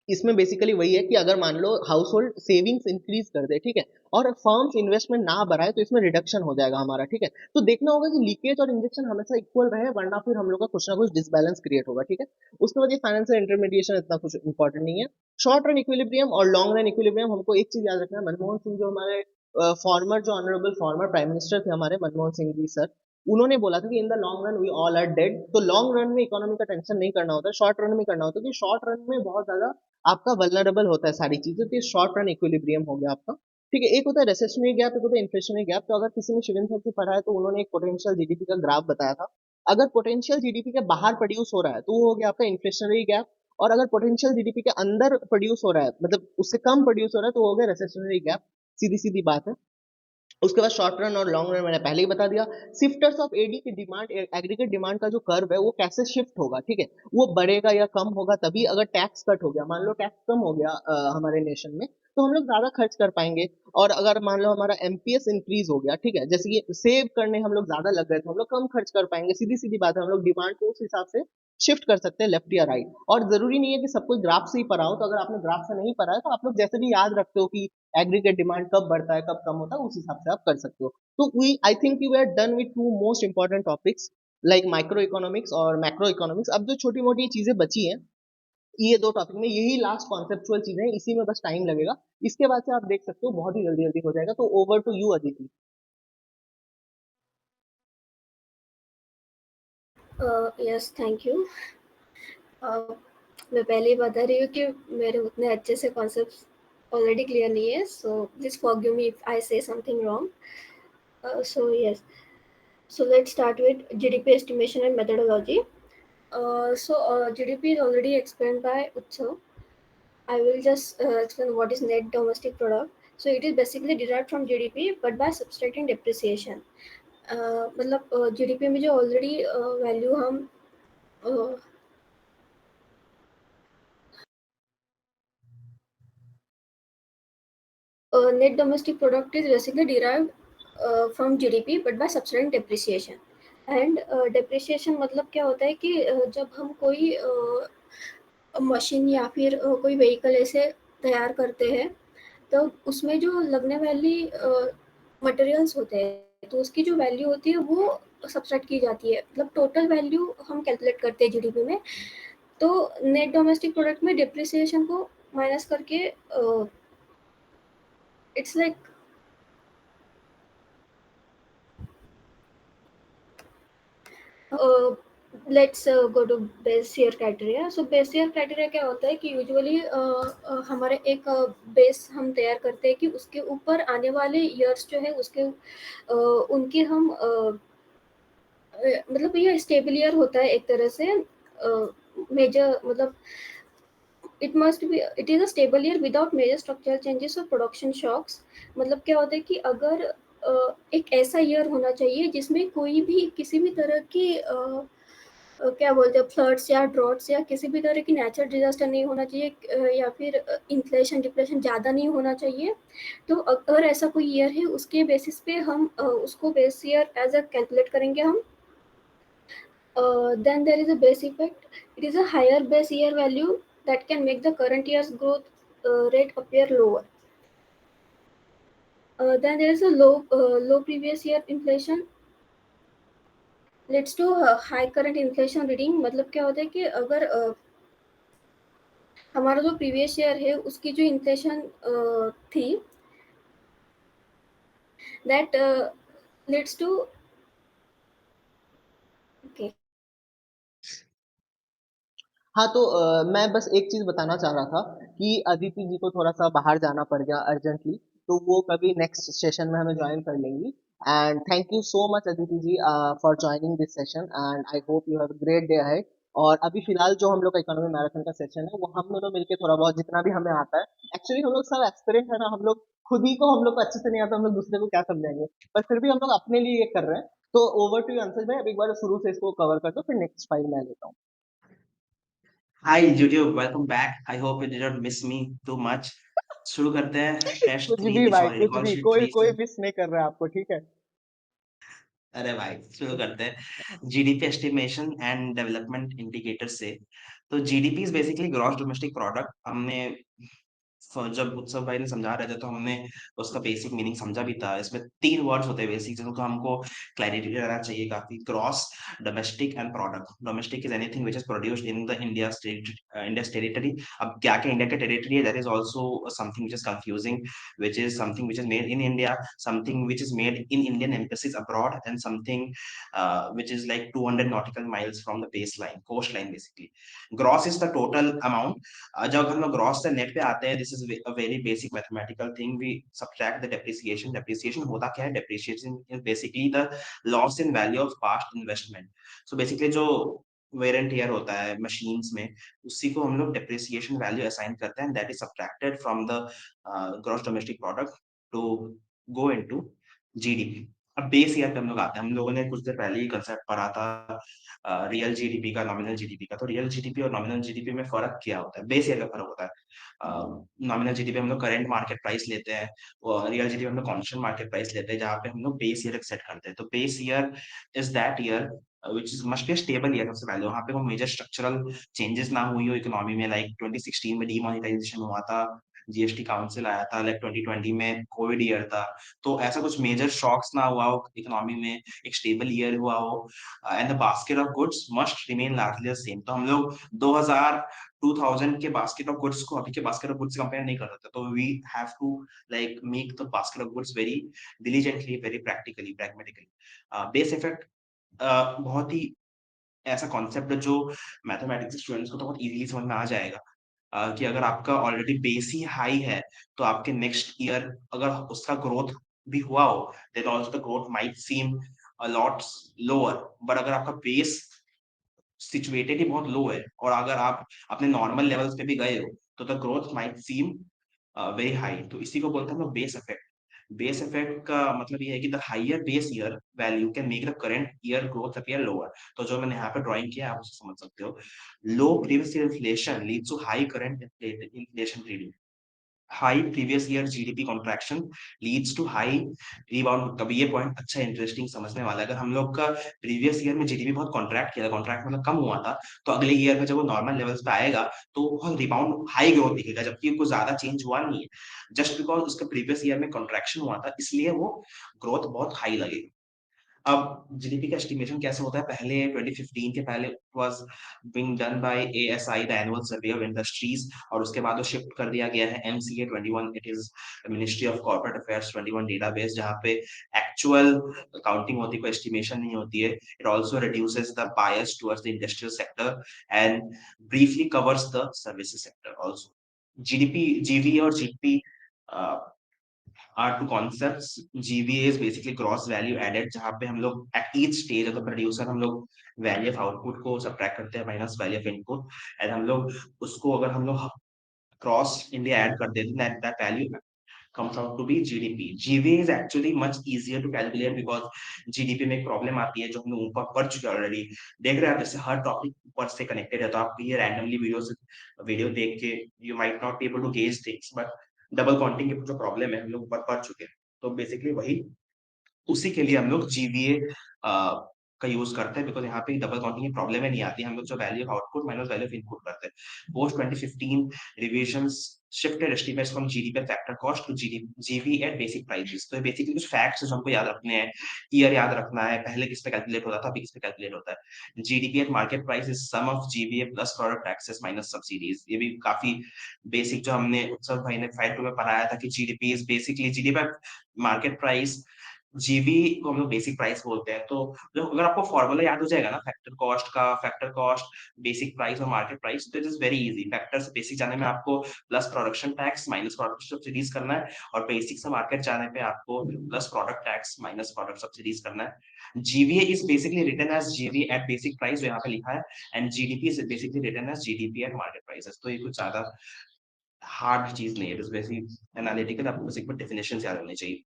इसमें बेसिकली वही है कि अगर मान लो हाउस होल्ड सेविंग्स इंक्रीज कर दे, ठीक है, और फर्म्स इन्वेस्टमेंट ना बढ़ाए, तो इसमें रिडक्शन हो जाएगा हमारा, ठीक है। तो देखना होगा कि लीकेज और इंजेक्शन हमेशा इक्वल रहे, वरना फिर हम लोग का कुछ ना कुछ डिसबैलेंस क्रिएट होगा, ठीक है। उसके बाद ये फाइनेंशियल इंटरमीडिएशन इतना कुछ इंपॉर्टेंट नहीं है। शॉर्ट रन इक्विलिब्रियम और लॉन्ग रन इक्विलिब्रियम, हमको एक चीज याद रखना है, मनमोहन सिंह जो हमारे फॉर्मर, जो ऑनरेबल फॉर्मर प्राइम मिनिस्टर थे हमारे, मनमोहन सिंह जी सर, उन्होंने बोला था कि in the long run we all are dead. तो लॉन्ग रन में इकोनॉमी का टेंशन नहीं करना होता है, शॉर्ट रन में करना होता है, क्योंकि शॉर्ट रन में बहुत ज्यादा आपका वल्नरेबल होता है सारी चीजें। तो ये शॉर्ट रन इक्विलिब्रियम हो गया आपका, ठीक है। एक होता है रेसेशनरी गैप, एक होता है इन्फ्लेशनरी गैप। तो अगर किसी ने शिवन सर से पढ़ा है तो उन्होंने एक पोटेंशियल जीडीपी का ग्राफ बताया था। अगर पोटेंशियल जीडीपी के बाहर प्रोड्यूस हो रहा है तो वो हो गया आपका इन्फ्लेशनरी गैप, और अगर पोटेंशियल जीडीपी के अंदर प्रोड्यूस हो रहा है, मतलब उससे कम प्रोड्यूस हो रहा है, तो वो हो गया रेसेशनरी गैप। सीधी सीधी बात है। उसके बाद शॉर्ट रन और लॉन्ग रन मैंने पहले ही बता दिया। शिफ्टर्स ऑफ एडी की डिमांड, एग्रीगेट डिमांड का जो कर्व है वो कैसे शिफ्ट होगा, ठीक है। वो बढ़ेगा या कम होगा तभी, अगर टैक्स कट हो गया, मान लो टैक्स कम हो गया हमारे नेशन में, तो हम लोग ज्यादा खर्च कर पाएंगे। और अगर मान लो हमारा एमपीएस इंक्रीज हो गया, ठीक है, जैसे कि सेव करने हम लोग ज्यादा लग गए थे, हम लोग कम खर्च कर पाएंगे। सीधी सीधी बात है, हम लोग डिमांड को उस हिसाब से शिफ्ट कर सकते हैं, लेफ्ट या राइट। और जरूरी नहीं है कि सब कोई ग्राफ से ही पढ़ा हो, तो अगर आपने ग्राफ से नहीं पढ़ा है तो आप लोग जैसे भी याद रखते हो कि एग्रीगेट डिमांड कब बढ़ता है कब कम होता है, उस हिसाब से आप कर सकते हो। तो we I think you are done with two most important topics like micro economics और मैक्रो इकोनॉमिक्स। अब जो छोटी मोटी चीजें बची हैं, ये दो टॉपिक में यही लास्ट कॉन्सेप्चुअल चीजें हैं, इसी में बस टाइम लगेगा। इसके बाद से आप देख सकते हो बहुत ही जल्दी जल्दी हो जाएगा। तो over to you Aditi. Yes, thank you. मैं पहले ही बता रही हूँ कि मेरे उतने अच्छे से कॉन्सेप्ट्स ऑलरेडी क्लियर नहीं है, so please forgive me if I से something wrong. So yes, so let's start with GDP estimation and methodology. GDP is already explained by Utsav. I will just explain what is net domestic product. So it is basically derived from GDP but by subtracting depreciation. मतलब GDP में जो already value हम net domestic product is basically derived from GDP but by subtracting depreciation. And depreciation मतलब क्या होता है कि जब हम कोई मशीन या फिर कोई व्हीकल ऐसे तैयार करते हैं, तो उसमें जो लगने वाली मटेरियल्स होते हैं, तो उसकी जो वैल्यू होती है वो सब्सट्रैक्ट की जाती है, मतलब टोटल वैल्यू हम कैलकुलेट करते हैं जीडीपी में, तो नेट डोमेस्टिक प्रोडक्ट में डिप्रिसिएशन को माइनस करके it's like let's go to base year criteria. So base year criteria क्या होता है कि यूजुअली हमारे एक बेस हम तैयार करते हैं कि उसके ऊपर आने वाले ईयर्स जो है उसके उनके हम मतलब ये स्टेबल ईयर होता है एक तरह से, मेजर मतलब it is a stable year without major structural changes और प्रोडक्शन शॉक्स। मतलब क्या होता है कि अगर एक ऐसा ईयर होना चाहिए जिसमें कोई भी किसी भी तरह की क्या बोलते हैं फ्लड्स या ड्रॉट्स या किसी भी तरह की नेचुरल डिजास्टर नहीं होना चाहिए, या फिर इन्फ्लेशन डिप्रेशन ज़्यादा नहीं होना चाहिए। तो अगर ऐसा कोई ईयर है उसके बेसिस पे हम उसको base year as a calculate करेंगे हम। Then there is a base effect. It is a higher base year value that can make the current year's growth rate appear lower. Then there is a low previous year inflation leads to high current inflation reading. मतलब क्या होता है कि अगर हमारा जो previous year है उसकी जो इन्फ्लेशन थी दैट leads to okay. हाँ तो मैं बस एक चीज़ बताना चाह रहा था कि अदिति जी को थोड़ा सा बाहर जाना पड़ गया अर्जेंटली, तो वो कभी नेक्स्ट सेशन में हमें ज्वाइन कर लेंगी। And thank you so much Aditi ji for joining this session, and I hope you have a great day ahead. और अभी फिलहाल जो हम लोग का इकोनॉमी मैराथन का सेशन है वो हम दोनों मिलके थोड़ा बहुत जितना भी हमें आता है, एक्चुअली हम लोग सब एक्सपेरिमेंट है ना, हम लोग खुद ही को हम लोग को अच्छे से नहीं आता, हम लोग दूसरे को क्या समझाएंगे, पर फिर भी हम लोग अपने लिए ये कर रहे हैं। तो ओवर टू यू अंशुल भाई, अब एक बार शुरू से इसको कवर कर दो, फिर नेक्स्ट फाइल मैं लेता हूँ। Hi YouTube, welcome back. I hope you didn't miss me too much. शुरू करते हैं टेस्ट कुछ थ्री भी की भाई, सॉरी कुछ रिकॉल भी, शीट कोई थ्री कोई से। मिस नहीं कर रहा है आपको, ठीक है। अरे भाई शुरू करते हैं GDP estimation and development indicator से। तो GDP is basically gross domestic product. हमने जब उत्सव भाई ने समझा रहे थे तो हमने उसका बेसिक मीनिंग समझा भी था। इसमें तीन वर्ड्स होते हैं बेसिक, जिनको हमको क्लैरिटी रहना चाहिए काफी। Gross, domestic and product. Domestic is anything which is produced in the India territory. अब क्या क्या इंडिया का टेरिटरी है, that is also something which is confusing, which is something which is made in India, something which is made in Indian embassies abroad, and something which is like 200 nautical miles from the baseline, coastline basically. Gross is the total amount. जब हम लोग gross से net पे आते हैं, this is a very basic mathematical thing, we subtract the depreciation. Depreciation होता क्या है? Depreciation is basically the loss in value of past investment. So basically जो वेयर एंड टियर होता है मशीन्स में, उसी को हम लोग डेप्रिसिएशन वैल्यू असाइन करते हैं, that is subtracted from the gross domestic product to go into GDP. अब बेस ईयर पे हम लोग आते हैं। हम लोगों ने कुछ देर पहले ही कंसेप्ट पढ़ा था रियल जीडीपी का, नॉमिनल जीडीपी का। तो रियल जीडीपी और नॉमिनल जीडीपी में फर्क क्या होता है? बेस ईयर का फर्क होता है। नॉमिनल जीडीपी हम लोग करंट मार्केट प्राइस लेते हैं, और रियल जीडीपी हम लोग कांस्टेंट मार्केट प्राइस लेते हैं, जहाँ पे हम लोग बेस ईयर सेट करते हैं। तो base year is that year which is must be a stable year सबसे पहले। वहाँ पे कोई मेजर स्ट्रक्चरल चेंजेस ना हुई हो इकोनॉमी में, लाइक 2016 में डीमोनेटाइजेशन हुआ था, जीएसटी काउंसिल आया था, लाइक 2020 में कोविड ईयर था। तो ऐसा कुछ मेजर शॉक्स ना हुआ हो इकोनॉमी में, एक स्टेबल ईयर हुआ हो, and the basket of goods must remain largely the same. तो हम लोग 2000 के बास्केट ऑफ गुड्स को अभी के बास्केट ऑफ गुड्स से कंपेयर नहीं कर सकते। तो we have to like make the basket of goods very diligently, very practically, pragmatically. Base effect बहुत ही ऐसा कॉन्सेप्ट है जो मैथमेटिक्स स्टूडेंट्स को तो बहुत इजीली समझ में आ जाएगा। कि अगर आपका ऑलरेडी बेस ही हाई है, तो आपके नेक्स्ट ईयर अगर उसका ग्रोथ भी हुआ हो, then also the growth might seem a lot lower. But अगर आपका बेस सिचुएटेड ही बहुत लो है, और अगर आप अपने नॉर्मल लेवल्स पे भी गए हो, तो the growth might seem very high. तो इसी को बोलते हैं हम लोग बेस इफेक्ट। बेस इफेक्ट का मतलब ये है कि the higher base year value can make the current year growth appear lower. तो जो मैंने यहाँ पे ड्राइंग किया है आप उसे समझ सकते हो। Low previous year inflation leads to high current inflation reading. High previous year GDP contraction leads to high rebound. तब ये पॉइंट अच्छा इंटरेस्टिंग समझने वाला है। अगर हम लोग का प्रीवियस ईयर में जीडीपी बहुत कॉन्ट्रैक्ट किया था, कॉन्ट्रैक्ट मतलब कम हुआ था, तो अगले ईयर में जब वो नॉर्मल लेवल्स पे आएगा तो बहुत रिबाउंड हाई ग्रोथ दिखेगा, जबकि कुछ ज्यादा चेंज हुआ नहीं है। जस्ट बिकॉज उसका प्रीवियस ईयर में कॉन्ट्रैक्शन हुआ था, इसलिए वो ग्रोथ बहुत हाई लगेगी। अब जीडीपी का एस्टिमेशन कैसे होता है? पहले 2015 के पहले was being done by ASI, the annual survey of industries, और उसके बाद वो शिफ्ट कर दिया गया है MCA 21, it is ministry of corporate affairs 21 database, जहाँ पे एक्चुअल काउंटिंग होती है, कोई एस्टिमेशन नहीं होती है। It also reduces the bias towards the industrial sector and briefly covers the services sector also. GDP, जीवी और GP are two concepts. GVA is basically gross value added, जहाँ पे हम लोग at each stage of the producer हम लोग value of output को subtract करते हैं minus value of input, and हम लोग उसको अगर हम लोग cross India add कर देते हैं, that value comes out to be GDP. GVA is actually much easier to calculate because GDP में एक प्रॉब्लम आती है जो हम लोग ऊपर पढ़ चुके हैं ऑलरेडी। देख रहे हैं आप, जैसे हर टॉपिक ऊपर से कनेक्टेड है, तो आप ये रैंडमली वीडियो देख के you might not be able to gauge things, but double counting की जो प्रॉब्लम है हम लोग ऊपर पढ़ चुके हैं। तो बेसिकली वही, उसी के लिए हम लोग जीवीए का यूज करते हैं, बिकॉज यहाँ पे डबल काउंटिंग की प्रॉब्लम ही नहीं आती। हम लोग जो value of output minus value of input करते हैं। Post 2015 revisions shifted estimates from GDP at factor cost to GV at basic prices। तो बेसिकली कुछ फैक्ट्स जो हमको याद रखने हैं, ईयर याद रखना है, पहले किस पे कैलकुलेट होता था, अभी किस पे कैलकुलेट होता है। GDP at market price is sum of GVA plus product taxes minus subsidies. ये भी काफी बेसिक जो हमने उत्सव भाई ने फाइल 2 में पढ़ाया था कि GDP is basically GDP market price, GB को हम लोग बेसिक प्राइस बोलते हैं। तो जो अगर आपको फॉर्मूला याद हो जाएगा ना फैक्टर कॉस्ट, बेसिक प्राइस और मार्केट प्राइस, तो it is very easy. Factor से बेसिक जाने में आपको plus production tax minus product subsidies करना है, और बेसिक से मार्केट जाने पे आपको plus product tax minus product subsidies करना है। GVA is basically written as GV at basic price, जो यहाँ पे लिखा है, and GDP is basically written as GDP at market prices. तो ये कुछ ज्यादा हार्ड चीज नहीं है, इट इज बेसिक एनालिटिकल, आपको बस एक बार डेफिनेशन याद होनी चाहिए।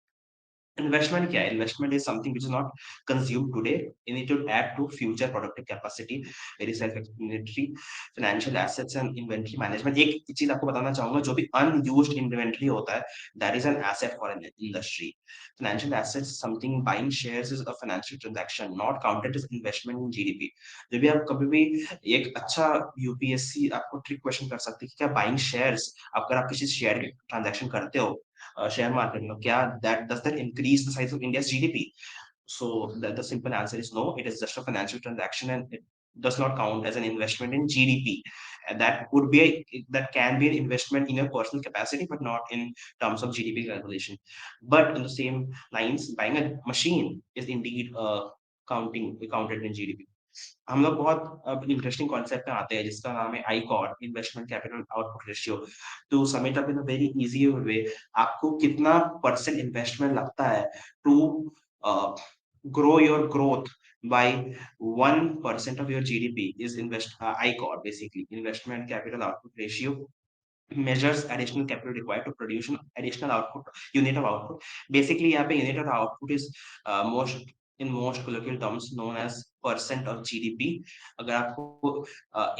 Investment क्या है? Investment is something which is not consumed today. You need to add to future productive capacity. Very self-explanatory. Financial assets and inventory management. एक चीज आपको बताना चाहूंगा, जो भी unused inventory होता है, that is an asset for an industry. Financial assets, something buying shares is a financial transaction, not counted as investment in GDP. जब भी आप कभी भी एक अच्छा यूपीएससी आपको ट्रिक क्वेश्चन कर सकती है कि क्या बाइंग शेयर्स, अगर आप किसी शेयर के ट्रांजैक्शन करते हो share market, क्या that increase the size of India's GDP? So the simple answer is no. It is just a financial transaction and it does not count as an investment in GDP. And that can be an investment in your personal capacity, but not in terms of GDP calculation. But in the same lines, buying a machine is indeed counted in GDP. हम लोग बहुत अब interesting concept में आते हैं जिसका नाम है ICOR, investment capital output ratio. To sum it up in a very easy way, आपको कितना परसेंट इन्वेस्टमेंट लगता है to grow your growth by 1% of your GDP is ICOR, basically investment capital output ratio, measures additional capital required to produce an additional output, unit of output। Basically यहाँ पे unit of output is most in most colloquial terms known as percent of GDP। अगर आपको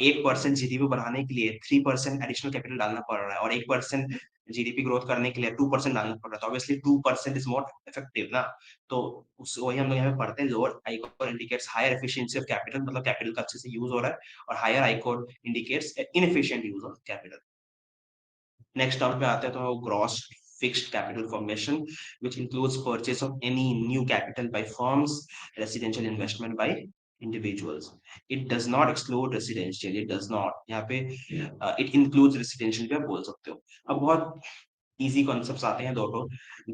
1% GDP बढ़ाने के लिए 3% additional capital डालना पड़ रहा है, और 1% जीडीपी ग्रोथ करने के लिए 2% डालना पड़ रहा है, तो ऑब्वियसली 2% इज मोर इफेक्टिव ना। तो वही हम लोग यहाँ पे पढ़ते हैं, lower ICOR indicates higher efficiency of capital, मतलब कैपिटल का अच्छे से यूज हो रहा है, और higher ICOR indicates inefficient use of capital. Next term पे आते हैं तो gross fixed capital formation, which includes purchase of any new capital by firms, residential investment by individuals। It does not exclude residential, it does not, यहाँ पे it includes residential भी आप बोल सकते हो। अब बहुत इजी कॉन्सेप्ट्स आते हैं दोनों,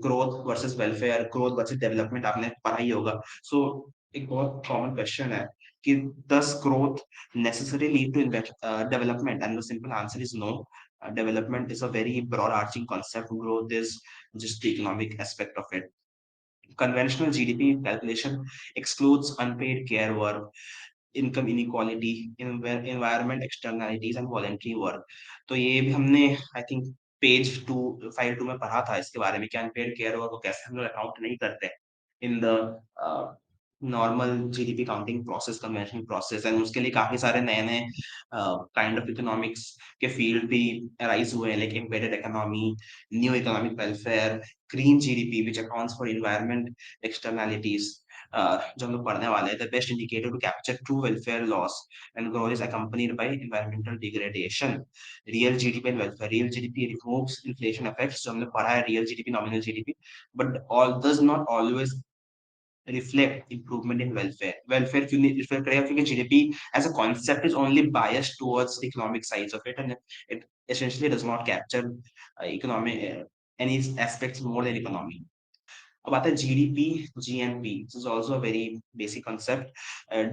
growth versus welfare, growth versus development, आपने पढ़ा ही होगा। सो एक बहुत कॉमन क्वेश्चन है कि does growth necessarily lead to development, and the simple answer is no। Development is a very broad arching concept, growth is just the economic aspect of it। Conventional GDP calculation excludes unpaid care work, income inequality, environment externalities and voluntary work. तो ये भी हमने I think page 2 file 2 में पढ़ा था इसके बारे में कि अनपेड केयर वर्क को कैसे हम लोग अकाउंट नहीं करते in the normal GDP counting process, conventional process. And उसके लिए काफी सारे नए नए काइंड ऑफ इकोनॉमिक्स के फील्ड भी अराइज हुए हैं, like embedded economy, new economic welfare, green GDP which accounts for environment externalities, जो हम लोग पढ़ने वाले हैं। The best indicator to capture true welfare loss and growth is accompanied by environmental degradation. Real GDP and welfare, real GDP removes inflation effects, जो हमने पढ़ा है real GDP, nominal GDP, but all does not always reflect improvement in welfare. Welfare क्यों नहीं reflect करेगा, क्योंकि GDP as a concept is only biased towards the economic sides of it, and it essentially does not capture economic any aspects more than economy. अब आता है GDP, GNP. This is also a very basic concept.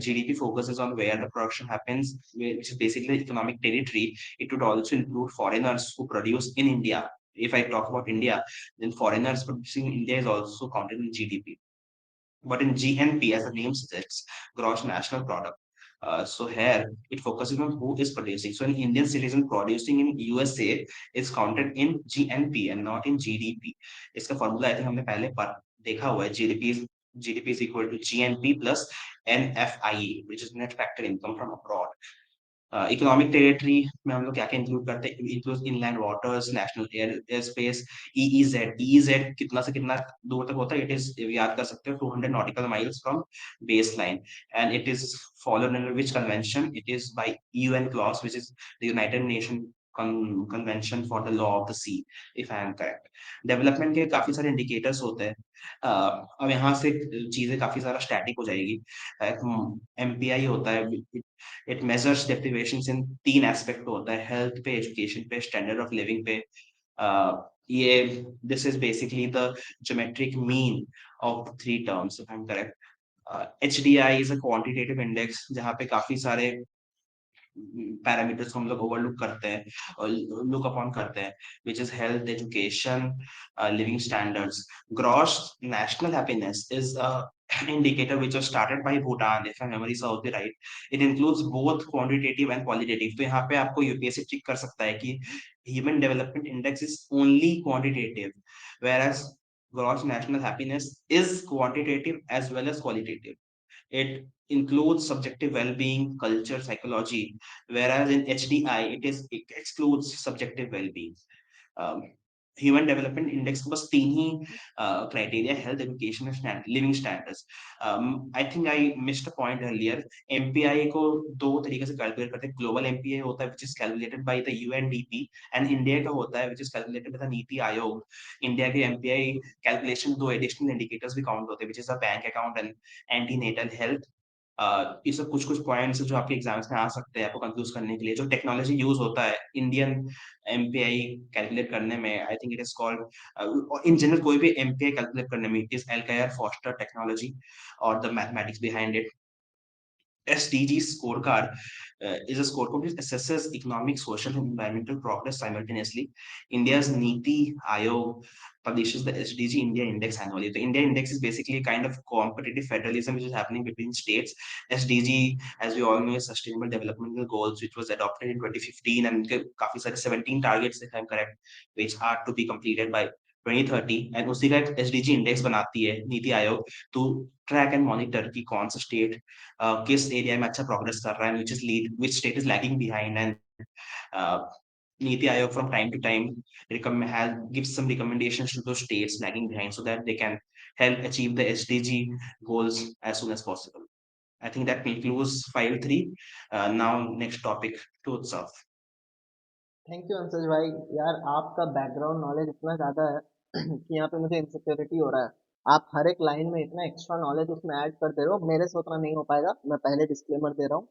GDP focuses on where the production happens, which is basically economic territory. It would also include foreigners who produce in India. If I talk about India, then foreigners producing in India is also counted in GDP. But in GNP, as the name suggests, gross national product. So here it focuses on who is producing. So an Indian citizen producing in USA is counted in GNP and not in GDP. इसका formula I think हमने पहले पर देखा हुआ है. GDP is equal to GNP plus NFIE, which is net factor income from abroad. Economic territory में हम लोग क्या-क्या इंक्लूड करते हैं, includes inland waters, national air space, EEZ. EEZ कितना से कितना दूर तक होता है, इट इज याद कर सकते हो 200 nautical miles from base line, and it is followed under which convention, it is by UN clause which is the United Nation convention for the law of the sea, if I am correct. Development के काफी सारे indicators होते हैं. अब यहाँ से चीजें काफी सारा स्टैटिक हो जाएगी. एमपीआई होता है, इट मेजर्स डेप्रिवेशंस इन 3 एस्पेक्ट होता है, हेल्थ पे, एजुकेशन पे, स्टैंडर्ड ऑफ लिविंग पे. ये this is basically the geometric mean of 3 terms, if I am correct. HDI is a quantitative index जहाँ पे काफी सारे पैरामीटर्स को हम लोग ओवरलुक करते हैं और लुक अपॉन करते हैं, which is health, education, living standards. Gross national happiness is a indicator which was started by Bhutan, if my memory serves me right. It includes both quantitative and qualitative. तो यहाँ पे आपको UPSC check कर सकता है कि Human Development Index is only quantitative, whereas gross national happiness is quantitative as well as qualitative. It includes subjective well-being, culture, psychology, whereas in HDI it excludes subjective well-being. Um, human development index के बस 3 ही criteria, health, education, living standards. I think I missed a point earlier. MPI को 2 तरीके से calculate करते हैं. Global MPI होता है which is calculated by the UNDP, and India का होता है which is calculated by the NITI Aayog. India के एमपीआई कैलकुलेशन 2 एडिशनल इंडिकेटर्स भी काउंट होते हैं, which is a bank account and antenatal health. ये सब कुछ-कुछ पॉइंट्स जो आपके एग्जाम्स में आ सकते हैं आपको कंफ्यूज करने के लिए. जो टेक्नोलॉजी यूज होता है इंडियन एमपीआई कैलकुलेट करने में, I think it is called in general कोई भी एमपीआई कैलकुलेट करने में, इट इज एल्कायर फोस्टर टेक्नोलॉजी और the mathematics behind it. SDG scorecard is a scorecard which assesses economic, social, and environmental progress simultaneously. India's Niti Aayog publishes the SDG India Index annually. The India Index is basically a kind of competitive federalism which is happening between states. SDG, as we all know, is Sustainable Development Goals, which was adopted in 2015, and काफी सारे 17 targets, if I'm correct, which are to be completed by 2030. And उसी का एक SDG index बनाती है NITI Aayog to track and monitor कि कौन सा स्टेट किस एरिया में अच्छा प्रोग्रेस कर रहा है, which state is lagging behind, and Niti Aayog from time to time gives some recommendations to those states lagging behind so that they can help achieve the SDG goals as soon as possible. I think that concludes file 3. Now next topic to Utsav. Thank you Anshaj भाई. यार आपका background knowledge इतना ज़्यादा है कि यहाँ पे मुझे इनसिक्योरिटी हो रहा है. आप हर एक लाइन में इतना एक्स्ट्रा नॉलेज उसमें ऐड कर दे रहे हो, मेरे से उतना नहीं हो पाएगा. मैं पहले डिस्क्लेमर दे रहा हूँ,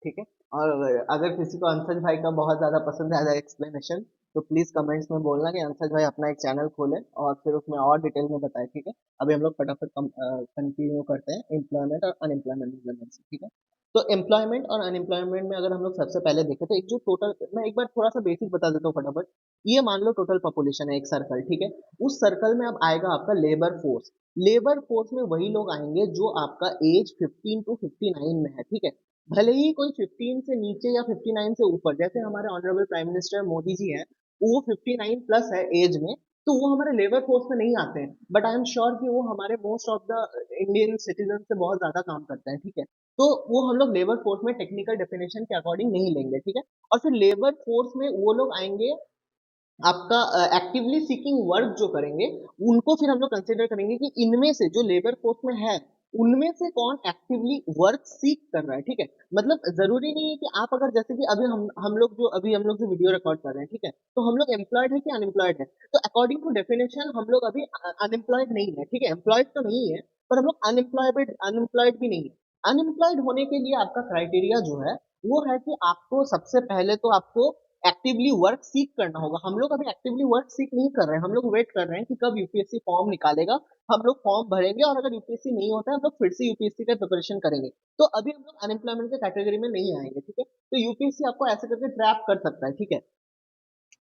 ठीक है. और अगर किसी को अंशज भाई का बहुत ज़्यादा पसंद आया एक्सप्लेनेशन, तो प्लीज़ कमेंट्स में बोलना कि अंशज भाई अपना एक चैनल खोले और फिर उसमें और डिटेल में बताए, ठीक है. अभी हम लोग फटाफट कंटिन्यू करते हैं एम्प्लॉयमेंट और अनएम्प्लॉयमेंट से, ठीक है. तो एम्प्लॉयमेंट और अनएम्प्लॉयमेंट में अगर हम लोग सबसे पहले देखें तो एक जो टोटल, मैं एक बार थोड़ा सा बेसिक बता देता हूँ फटाफट. ये मान लो टोटल पॉपुलेशन है एक सर्कल, ठीक है. उस सर्कल में अब आएगा आपका लेबर फोर्स. लेबर फोर्स में वही लोग आएंगे जो आपका एज 15 टू 59 में है, ठीक है. भले ही कोई 15 से नीचे या 59 से ऊपर, जैसे हमारे honourable prime minister Modi ji हैं, वो 59 प्लस है एज में, तो वो हमारे लेबर फोर्स में नहीं आते हैं. बट आई एम श्योर कि वो हमारे most of the Indian citizen से बहुत ज्यादा काम करते हैं, ठीक है. तो वो हम लोग लेबर फोर्स में टेक्निकल डेफिनेशन के अकॉर्डिंग नहीं लेंगे, ठीक है. और फिर लेबर फोर्स में वो लोग आएंगे आपका एक्टिवली सीकिंग वर्क जो करेंगे, उनको फिर हम लोग कंसिडर करेंगे कि इनमें से जो लेबर फोर्स में है उनमें से कौन एक्टिवली वर्क सीक कर रहा है, ठीक है. मतलब जरूरी नहीं है कि आप अगर, जैसे कि अभी हम लोग जो वीडियो रिकॉर्ड कर रहे हैं, ठीक है, तो हम लोग एम्प्लॉयड है कि अनएम्प्लॉयड है. तो अकॉर्डिंग टू डेफिनेशन हम लोग अभी अनएम्प्लॉयड नहीं है, ठीक है. एम्प्लॉयड तो नहीं है, पर हम लोग अनएम्प्लॉयड भी नहीं है। अनएम्प्लॉयड होने के लिए आपका क्राइटेरिया जो है वो है कि आपको सबसे पहले तो आपको एक्टिवली वर्क सीक करना होगा। हम लोग अभी एक्टिवली वर्क सीक नहीं कर रहे हैं, हम लोग वेट कर रहे हैं कि कब यूपीएससी फॉर्म निकालेगा, हम लोग फॉर्म भरेंगे और अगर यूपीएससी नहीं होता है हम लोग फिर से यूपीएससी का प्रिपरेशन करेंगे। तो अभी हम लोग अनएम्प्लॉयमेंट के कैटेगरी में नहीं आएंगे, ठीक है। तो यूपीएससी आपको ऐसे करके ट्रैप कर सकता है, ठीक है।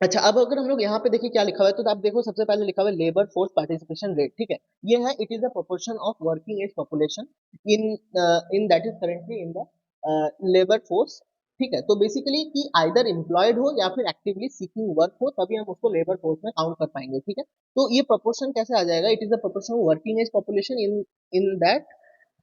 अच्छा, अब अगर हम लोग यहाँ पे देखिए क्या लिखा हुआ है, तो आप देखो सबसे पहले लिखा हुआ है लेबर फोर्स पार्टिसिपेशन रेट, ठीक है। ये है it is the proportion of working age population in in that is currently in the labour force, ठीक है। तो बेसिकली कि आइदर एम्प्लॉयड हो या फिर एक्टिवली सीकिंग वर्क हो, तभी हम उसको लेबर फोर्स में काउंट कर पाएंगे, ठीक है। तो ये प्रोपोर्शन कैसे आ जाएगा, it is the proportion of working age population in in that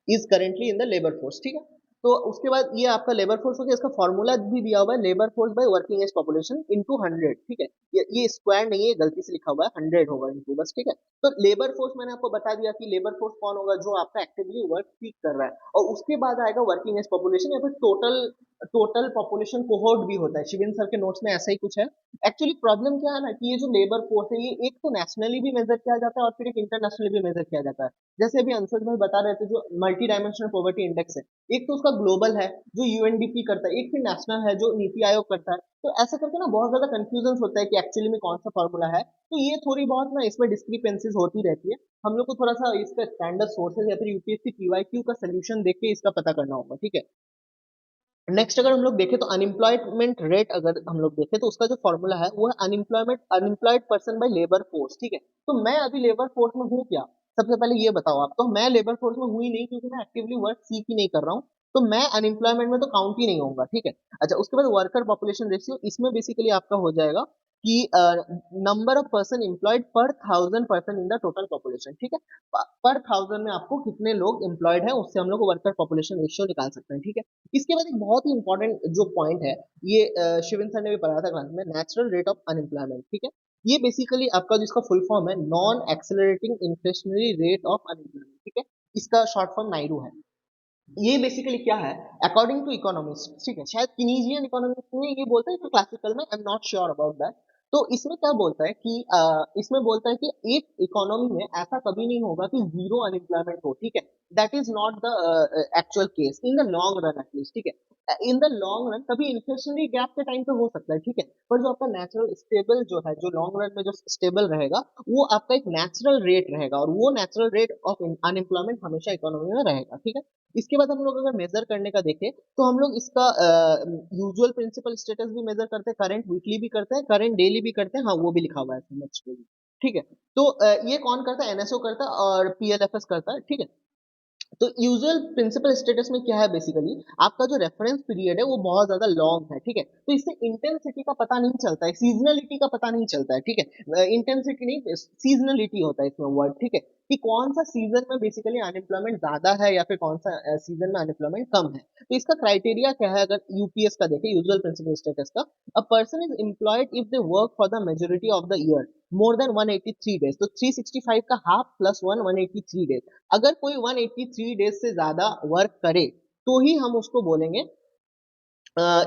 is currently in the labour force, ठीक है। तो उसके बाद ये आपका लेबर फोर्स हो गया, इसका फॉर्मूला भी दिया हुआ है labour force by working age population into 100, ठीक है। ये स्क्वायर नहीं है, गलती से लिखा हुआ है, 100 होगा इनटू, बस, ठीक है। तो लेबर फोर्स मैंने आपको बता दिया कि लेबर फोर्स कौन होगा, जो आपका एक्टिवली वर्क सीक कर रहा है। और उसके बाद आएगा वर्किंग एज पॉपुलेशन या फिर टोटल टोटल पॉपुलेशन कोहोर्ट भी होता है, शिवेन सर के नोट्स में ऐसा ही कुछ है। एक्चुअली प्रॉब्लम क्या है ना कि ये जो लेबर फोर्स है ये एक तो नेशनली भी मेजर किया जाता है और फिर एक इंटरनेशनली भी मेजर किया जाता है। जैसे अभी अंशज भाई बता रहे थे, जो मल्टी डायमेंशनल पॉवर्टी इंडेक्स है, एक तो उसका ग्लोबल है जो यूएनडीपी करता है, एक फिर नेशनल है जो नीति आयोग करता है। तो ऐसा करके ना बहुत ज्यादा कंफ्यूजन होता है कि एक्चुअली में कौन सा फॉर्मूला है। तो ये थोड़ी बहुत ना इसमें डिस्क्रिपेंसीज होती रहती है। हम लोग को थोड़ा सा इसका स्टैंडर्ड सोर्सेज या फिर यूपीएससी पीवाईक्यू का सोल्यूशन देख के इसका पता करना होगा, ठीक है। नेक्स्ट अगर हम लोग देखें तो अनएम्प्लॉयमेंट रेट अगर हम लोग देखें तो उसका जो फॉर्मूला है वो है unemployed person by labour force, ठीक है। तो मैं अभी लेबर फोर्स में हूँ क्या, सबसे पहले ये बताओ आप। तो मैं लेबर फोर्स में हूँ ही नहीं, क्योंकि मैं एक्टिवली वर्क सीख ही नहीं कर रहा हूँ, तो मैं अनएम्प्लॉयमेंट में तो काउंट ही नहीं होऊंगा, ठीक है। अच्छा, उसके बाद वर्कर पॉपुलेशन रेशियो, इसमें बेसिकली आपका हो जाएगा कि नंबर ऑफ पर्सन एम्प्लॉयड पर 1000 person in the total population, ठीक है। पर 1000 में आपको कितने लोग एम्प्लॉयड है, उससे हम लोग वर्कर पॉपुलेशन रेशियो निकाल सकते हैं, ठीक है। इसके बाद एक बहुत ही इंपॉर्टेंट जो पॉइंट है, ये शिवन सर ने भी पढ़ाया था क्लास में, नेचुरल रेट ऑफ अनएम्प्लॉयमेंट, ठीक है। ये बेसिकली आपका जिसका फुल फॉर्म है non accelerating inflationary rate of unemployment, ठीक है। इसका शॉर्ट फॉर्म नायरू है। ये बेसिकली क्या है, अकॉर्डिंग टू इकोनॉमिस्ट, ठीक है, शायद किनीजियन इकोनॉमिस्ट में ये बोलता है, तो क्लासिकल में I am not sure about that. तो इसमें क्या बोलता है कि इसमें बोलता है कि एक इकोनॉमी में ऐसा कभी नहीं होगा कि जीरो अनएम्प्लॉयमेंट हो, ठीक है। That is not the actual case in the long run at least, ठीक है। इन द लॉन्ग रन कभी इन्फ्लेशनरी गैप के टाइम पे हो सकता है, ठीक है। पर जो आपका नेचुरल स्टेबल जो है, जो लॉन्ग रन में जो स्टेबल रहेगा, वो आपका एक नेचुरल रेट रहेगा, और वो नेचुरल रेट ऑफ अनएम्प्लॉयमेंट हमेशा इकोनॉमी में रहेगा, ठीक है। इसके बाद हम लोग अगर मेजर करने का देखें तो हम लोग इसका यूजुअल प्रिंसिपल स्टेटस भी मेजर करते हैं, करंट वीकली भी करते हैं, करंट डेली भी करते हैं, हाँ वो भी लिखा हुआ है नेक्स्ट पे भी, ठीक है। तो ये कौन करता है, एनएसओ करता है और पीएलएफएस करता है, ठीक है। तो यूजुअल प्रिंसिपल स्टेटस में क्या है, बेसिकली आपका जो रेफरेंस पीरियड है वो बहुत ज्यादा लॉन्ग है, ठीक है। तो इससे इंटेंसिटी का पता नहीं चलता है, सीजनलिटी का पता नहीं चलता है, ठीक है। इंटेंसिटी नहीं, सीजनलिटी होता है इसमें वर्ड, ठीक है, कि कौन सा सीजन में बेसिकली अनएम्प्लॉयमेंट ज्यादा है या फिर कौन सा सीजन में अनएम्प्लॉयमेंट कम है। तो इसका क्राइटेरिया क्या है, अगर यूपीएस का देखें, यूजुअल प्रिंसिपल स्टेटस का, a person is employed if they work for the majority of the year more than 183 days. तो 365 का हाफ प्लस 183 डेज, अगर कोई 183 डेज से ज्यादा वर्क करे तो ही हम उसको बोलेंगे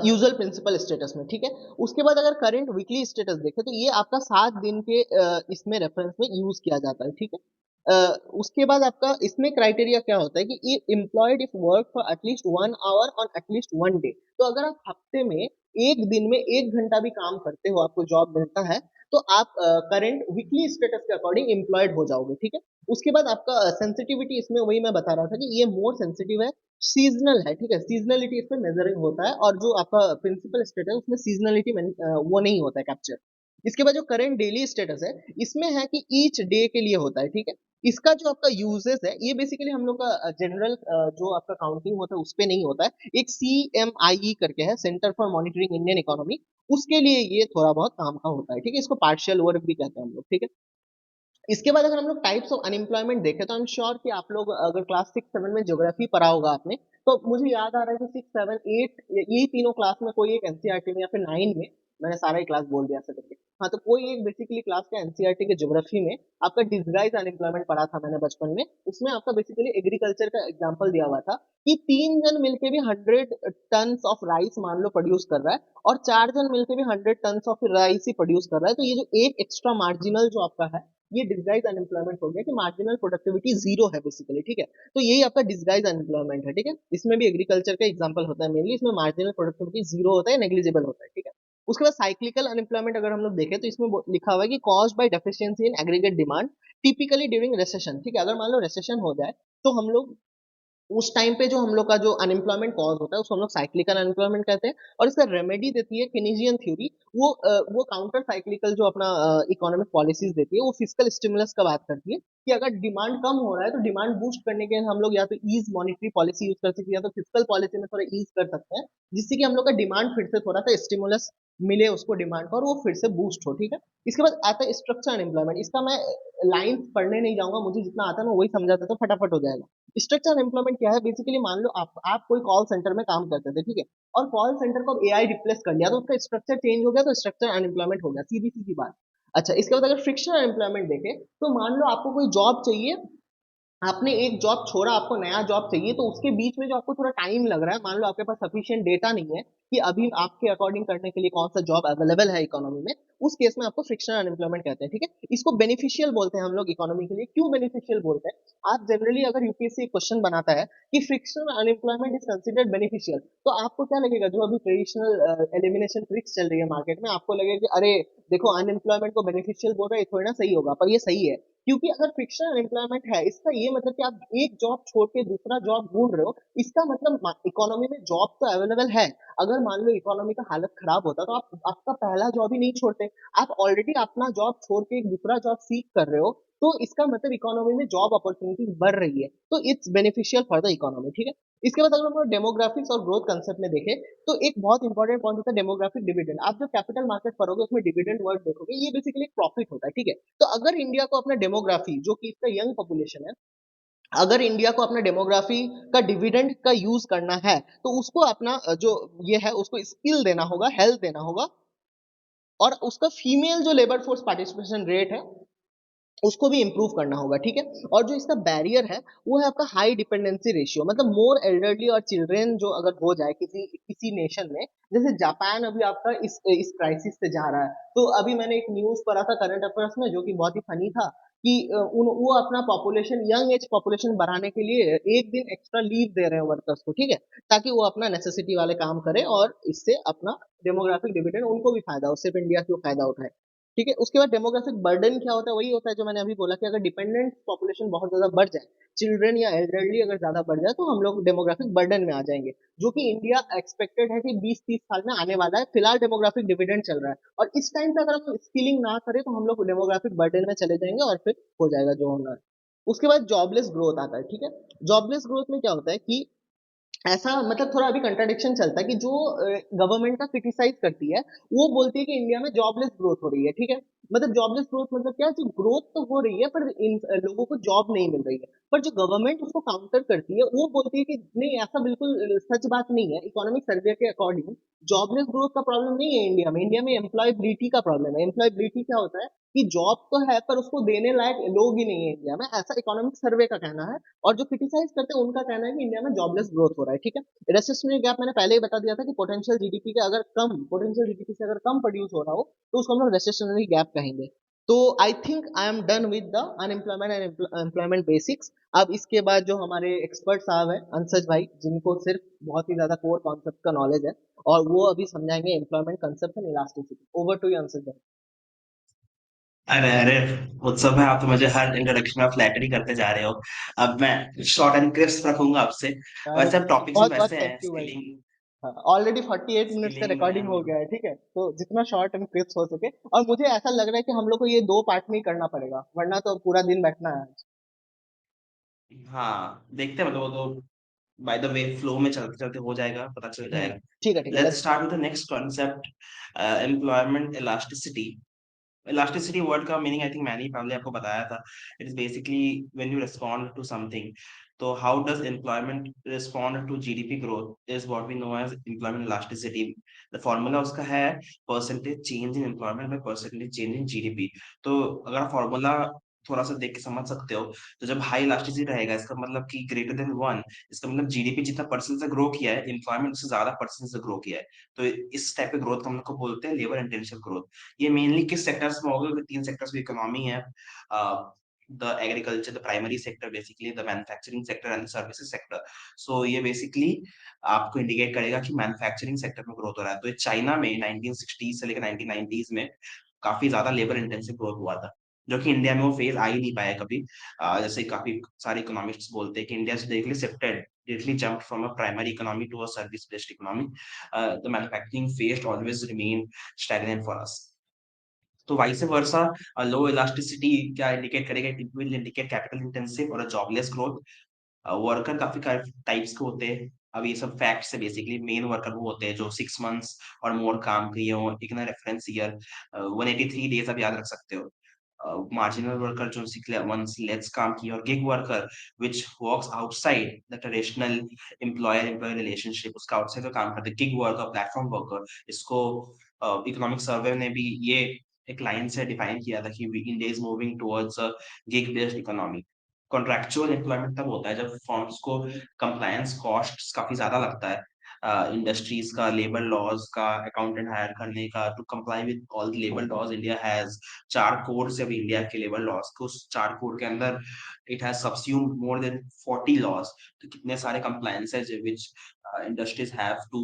यूजुअल प्रिंसिपल स्टेटस में, ठीक है। उसके बाद अगर करंट वीकली स्टेटस देखें तो ये आपका 7 दिन के इसमें रेफरेंस में यूज किया जाता है, ठीक है। उसके बाद आपका इसमें क्राइटेरिया क्या होता है कि employed if work for at least 1 hour on at least 1 day. तो अगर आप हफ्ते में एक दिन में 1 घंटा भी काम करते हो, आपको जॉब मिलता है, तो आप करंट वीकली स्टेटस के अकॉर्डिंग एम्प्लॉयड हो जाओगे, ठीक है। उसके बाद आपका सेंसिटिविटी, इसमें वही मैं बता रहा था कि ये मोर सेंसिटिव है, सीजनल है, ठीक है। सीजनलिटी इसमें मेजरिंग होता है, और जो आपका प्रिंसिपल स्टेटस है उसमें सीजनलिटी वो नहीं होता है कैप्चर। इसके बाद जो करंट डेली स्टेटस है, इसमें है कि ईच डे के लिए होता है, ठीक है। इसका जो आपका यूजेस है, ये बेसिकली हम लोग का जनरल जो आपका काउंटिंग होता है उस पे नहीं होता है, एक CMIE करके है, centre for monitoring Indian economy, उसके लिए ये थोड़ा बहुत काम का होता है, ठीक है। इसको पार्शियल वर्क भी कहते हैं हम लोग, ठीक है। इसके बाद अगर हम लोग टाइप्स ऑफ अनएम्प्लॉयमेंट देखें तो आई एम श्योर कि आप लोग अगर क्लास 6-7 में ज्योग्राफी पढ़ा होगा आपने, तो मुझे याद आ रहा है कि 6, 7, 8 यही तीनों क्लास में कोई एक एनसीईआरटी में या फिर 9 में, मैंने सारा ही क्लास बोल दिया ऐसे करके, हाँ, तो कोई एक बेसिकली क्लास का एनसीईआरटी के ज्योग्राफी में आपका डिसगाइज अनएम्प्लॉयमेंट पढ़ा था मैंने बचपन में। उसमें आपका बेसिकली एग्रीकल्चर का एग्जाम्पल दिया हुआ था कि 3 जन मिलके भी 100 टन ऑफ राइस मान लो प्रोड्यूस कर रहा है, और 4 जन मिलके भी 100 टन ऑफ राइस ही प्रोड्यूस कर रहा है। तो ये जो एक एक्स्ट्रा मार्जिनल जो आपका है ये डिस्गाइज अनएम्प्लॉयमेंट हो गया कि मार्जिनल प्रोडक्टिविटी जीरो है बेसिकली, ठीक है। तो यही आपका डिस्गाइज अनएम्प्लॉयमेंट है, ठीक है। इसमें भी एग्रीकल्चर का एग्जांपल होता है मेनली, इसमें मार्जिनल प्रोडक्टिविटी जीरो होता है, नेग्लिजिबल होता है, ठीक है। उसके बाद साइक्लिकल अनएम्प्लॉयमेंट अगर हम लोग देखें तो इसमें लिखा हुआ है कि cause by deficiency in aggregate demand typically during recession, ठीक है। अगर मान लो रेसेशन हो जाए तो हम लोग उस टाइम पे जो हम लोग का जो अनएम्प्लॉयमेंट कॉज होता है उसको हम लोग साइक्लिकल अनएम्प्लॉयमेंट कहते हैं। और इसका रेमेडी देती है केनीजियन थ्योरी, वो काउंटर साइक्लिकल जो अपना इकोनॉमिक पॉलिसीज देती है, वो फिजिकल स्टिमुलस का बात करती है कि अगर डिमांड कम हो रहा है तो डिमांड बूस्ट करने के लिए हम लोग या तो ईज मॉनिटरी पॉलिसी यूज कर सकते हैं या तो फिजिकल पॉलिसी में थोड़ा ईज कर सकते हैं, जिससे कि हम लोग का डिमांड फिर से थोड़ा सा स्टिमुलस मिले उसको डिमांड का और वो फिर से बूस्ट हो, ठीक है। इसके बाद आता है स्ट्रक्चर अनएम्प्लॉयमेंट। इसका मैं लाइंस पढ़ने नहीं जाऊंगा, मुझे जितना आता है मैं वही समझा देता हूँ, फटाफट हो जाएगा। स्ट्रक्चर अनएम्प्लॉयमेंट क्या है, बेसिकली मान लो आप कोई कॉल सेंटर में काम करते थे, ठीक है, और कॉल सेंटर को अब एआई रिप्लेस कर लिया तो उसका स्ट्रक्चर चेंज हो गया, तो स्ट्रक्चर अनएम्प्लॉयमेंट हो गया, सीधी सीधी बात। अच्छा, इसके बाद अगर फ्रिक्शनल अनएम्प्लॉयमेंट देखें तो मान लो आपको कोई जॉब चाहिए, आपने एक जॉब छोड़ा, आपको नया जॉब चाहिए, तो उसके बीच में जो आपको थोड़ा टाइम लग रहा है, मान लो आपके पास सफिशिएंट डेटा नहीं है कि अभी आपके अकॉर्डिंग करने के लिए कौन सा जॉब अवेलेबल है इकोनॉमी में, उस केस में आपको फ्रिक्शनल अनएम्प्लॉयमेंट कहते हैं, ठीक है। इसको बेनिफिशियल बोलते हैं हम लोग इकोनॉमी के लिए। क्यों बेनिफिशियल बोलते हैं, आप जनरली अगर यूपीएससी क्वेश्चन बनाता है कि frictional unemployment is considered beneficial, तो आपको क्या लगेगा, जो अभी ट्रेडिशनल एलिमिनेशन ट्रिक्स चल रही है मार्केट में, आपको लगेगा कि अरे देखो अनएम्प्लॉयमेंट को बेनिफिशियल बोल रहे हैं, ये थोड़ी ना सही होगा, पर ये सही है। क्योंकि अगर फ्रिक्शनल एम्प्लॉयमेंट है, इसका ये मतलब कि आप एक जॉब छोड़ के दूसरा जॉब ढूंढ रहे हो, इसका मतलब इकोनॉमी में जॉब तो अवेलेबल है। अगर मान लो इकोनॉमी का हालत खराब होता तो आप आपका पहला जॉब ही नहीं छोड़ते, आप ऑलरेडी अपना जॉब छोड़ के एक दूसरा जॉब सीख कर रहे हो, तो इसका मतलब इकोनॉमी में जॉब अपॉर्चुनिटीज बढ़ रही है, तो it's beneficial for the economy, ठीक है। इसके बाद अगर हम लोग डेमोग्राफिक्स और ग्रोथ कंसेप्ट में देखें तो एक बहुत इंपॉर्टेंट पॉइंट होता है डेमोग्राफिक डिविडेंड। आप जो कैपिटल मार्केट पढ़ोगे उसमें डिविडेंड वर्ड देखोगे, ये बेसिकली एक प्रॉफिट होता है, ठीक है। तो अगर इंडिया को अपना डेमोग्राफी, जो कि इसका यंग पॉपुलेशन है, अगर इंडिया को अपना डेमोग्राफी का डिविडेंड का यूज करना है तो उसको अपना जो ये है उसको स्किल देना होगा, हेल्थ देना होगा, और उसका फीमेल जो लेबर फोर्स पार्टिसिपेशन रेट है उसको भी इंप्रूव करना होगा, ठीक है। और जो इसका बैरियर है वो है आपका हाई डिपेंडेंसी रेशियो, मतलब मोर एल्डरली और चिल्ड्रेन जो अगर हो जाए किसी किसी नेशन में, जैसे जापान अभी आपका इस क्राइसिस से जा रहा है, तो अभी मैंने एक न्यूज पढ़ा था करंट अफेयर्स में जो कि बहुत ही फनी था कि वो अपना पॉपुलेशन, यंग एज पॉपुलेशन बढ़ाने के लिए एक दिन एक्स्ट्रा लीव दे रहे हैं वर्कर्स को, ठीक है, ताकि वो अपना नेसेसिटी वाले काम करें और इससे अपना डेमोग्राफिक डिविडेंड उनको भी फायदा हो, सिर्फ इंडिया को फायदा उठाए, ठीक है। उसके बाद डेमोग्राफिक बर्डन क्या होता है, वही होता है जो मैंने अभी बोला कि अगर डिपेंडेंट पॉपुलेशन बहुत ज्यादा बढ़ जाए, चिल्ड्रन या एल्डरली अगर ज्यादा बढ़ जाए, तो हम लोग डेमोग्राफिक बर्डन में आ जाएंगे, जो कि इंडिया एक्सपेक्टेड है कि 20-30 साल में आने वाला है। फिलहाल डेमोग्राफिक डिविडेंड चल रहा है और इस टाइम पे अगर हम स्किलिंग ना करें तो हम लोग डेमोग्राफिक बर्डन में चले जाएंगे और फिर हो जाएगा जो होना है। उसके बाद जॉबलेस ग्रोथ आता है, ठीक है। जॉबलेस ग्रोथ में क्या होता है कि ऐसा मतलब थोड़ा अभी कंट्राडिक्शन चलता है कि जो गवर्नमेंट का क्रिटिसाइज करती है वो बोलती है कि इंडिया में जॉबलेस ग्रोथ हो रही है, ठीक है। मतलब जॉबलेस ग्रोथ मतलब क्या है, जो ग्रोथ तो हो रही है पर इन लोगों को जॉब नहीं मिल रही है, पर जो गवर्नमेंट उसको काउंटर करती है वो बोलती है कि नहीं, ऐसा बिल्कुल सच बात नहीं है। इकोनॉमिक सर्वे के अकॉर्डिंग जॉबलेस ग्रोथ का प्रॉब्लम नहीं है इंडिया में, इंडिया में एम्प्लॉयबिलिटी का प्रॉब्लम है। एम्प्लॉयबिलिटी क्या होता है कि जॉब तो है पर उसको देने लायक लोग ही नहीं है इंडिया में, ऐसा इकोनॉमिक सर्वे का कहना है। और जो क्रिटिसाइज करते हैं उनका कहना है कि इंडिया में जॉबलेस ग्रोथ हो रहा है, ठीक है। रेसिस्टेंस गैप मैंने पहले ही बता दिया था कि पोटेंशियल जीडीपी से अगर कम प्रोड्यूस हो रहा हो तो उसको हम लोग रेसिस्टेंस गैप कहेंगे। तो I think I am done with the unemployment and employment basics. अब इसके बाद जो हमारे एक्सपर्ट साहब हैं अंशज भाई, जिनको सिर्फ बहुत ही ज्यादा कोर कॉन्सेप्ट का नॉलेज है, और वो अभी समझाएंगे employment concept and elasticity. Over to you Anshaj भाई। अरे अरे उत्सव है, आप तो मुझे हर इंट्रोडक्शन में फ्लैटरी करते जा रहे हो। अब मैं शॉर्ट एंड क्रिस्प रखूंगा आपसे। अरे वैसे अब टॉपिक्स भी बहुत बहुत वैसे हैं, थैंक यू भाई। स्किलिंग ऑलरेडी 48 मिनट्स का स्किलिंग रिकॉर्डिंग हो एंड गया है, ठीक है, तो जितना शॉर्ट एंड क्रिस्प हो सके। और मुझे ऐसा लग रहा है कि हम लोग को ये 2 पार्ट में ही करना पड़ेगा, वरना तो पूरा दिन बैठना है। हाँ, देखते हैं, मतलब वो तो बाय द वे फ्लो में चलते चलते हो जाएगा, पता चल जाएगा। ठीक है, ठीक है, let's let's. Start with the next concept, employment elasticity. Elasticity word का मीनिंग आई थिंक मैंने ही पहले आपको बताया था। It is basically when you respond to something. तो how does employment respond to GDP growth is what we know as employment elasticity. The formula उसका है percentage change in employment by percentage change in GDP. तो अगर formula थोड़ा सा देख के समझ सकते हो। तो जब हाई इलास्टिसिटी रहेगा, इसका मतलब कि ग्रेटर देन 1, इसका मतलब जीडीपी जितना परसेंट से ग्रो किया है, एम्प्लॉयमेंट उससे ज्यादा परसेंट से ग्रो किया है। तो इस टाइप के ग्रोथ को हम लोग को बोलते हैं लेबर इंटेंसिव ग्रोथ। ये मेनली किस सेक्टर्स में होगा? 3 सेक्टर्स की इकोनॉमी है, the agriculture, the primary sector, basically the manufacturing sector and the services sector. So ये बेसिकली आपको इंडिकेट करेगा कि मैन्युफैक्चरिंग सेक्टर में ग्रोथ हो रहा है। तो ये चाइना में 1960s से लेकर 1990s में काफी ज्यादा लेबर इंटेंसिव ग्रोथ हुआ था, जो कि इंडिया में वो फेज आ ही नहीं पाया कभी। जैसे काफी सारे इकोनॉमिस्ट्स बोलते हैं कि India directly shifted, directly jumped from a primary economy to a service-based economy. The manufacturing phase always remained stagnant for us. तो वाइस वर्सा, लो इलास्टिसिटी क्या इंडिकेट करेगा? It will indicate capital intensive और jobless growth. Worker काफी types के होते हैं। अब ये सब फैक्ट्स है, बेसिकली मेन वर्कर वो होते हैं जो 6 months और मोर काम किए हो। एक ना रेफरेंस ईयर 183 डेज आप याद रख सकते हो। मार्जिनल वर्कर जो वंस लेट्स काम किया, और gig worker which works outside the traditional employer employ relationship, उसका आउटसाइड का काम करते हैं। गिग वर्कर, प्लेटफॉर्म वर्कर, इसको इकोनॉमिक सर्वे ने भी ये एक लाइन से डिफाइन किया था कि India is moving towards a gig based economy. Contractual employment तब होता है जब फर्म्स को कंप्लायंस कॉस्ट काफी ज्यादा लगता है, इंडस्ट्रीज का, लेबर लॉज का, अकाउंटेंट हायर करने का, to comply with all the labour laws India has. 4 code से भी इंडिया के लेबर लॉज को, उस 4 कोड के अंदर it has subsumed more than 40 laws. तो कितने सारे compliances which industries have to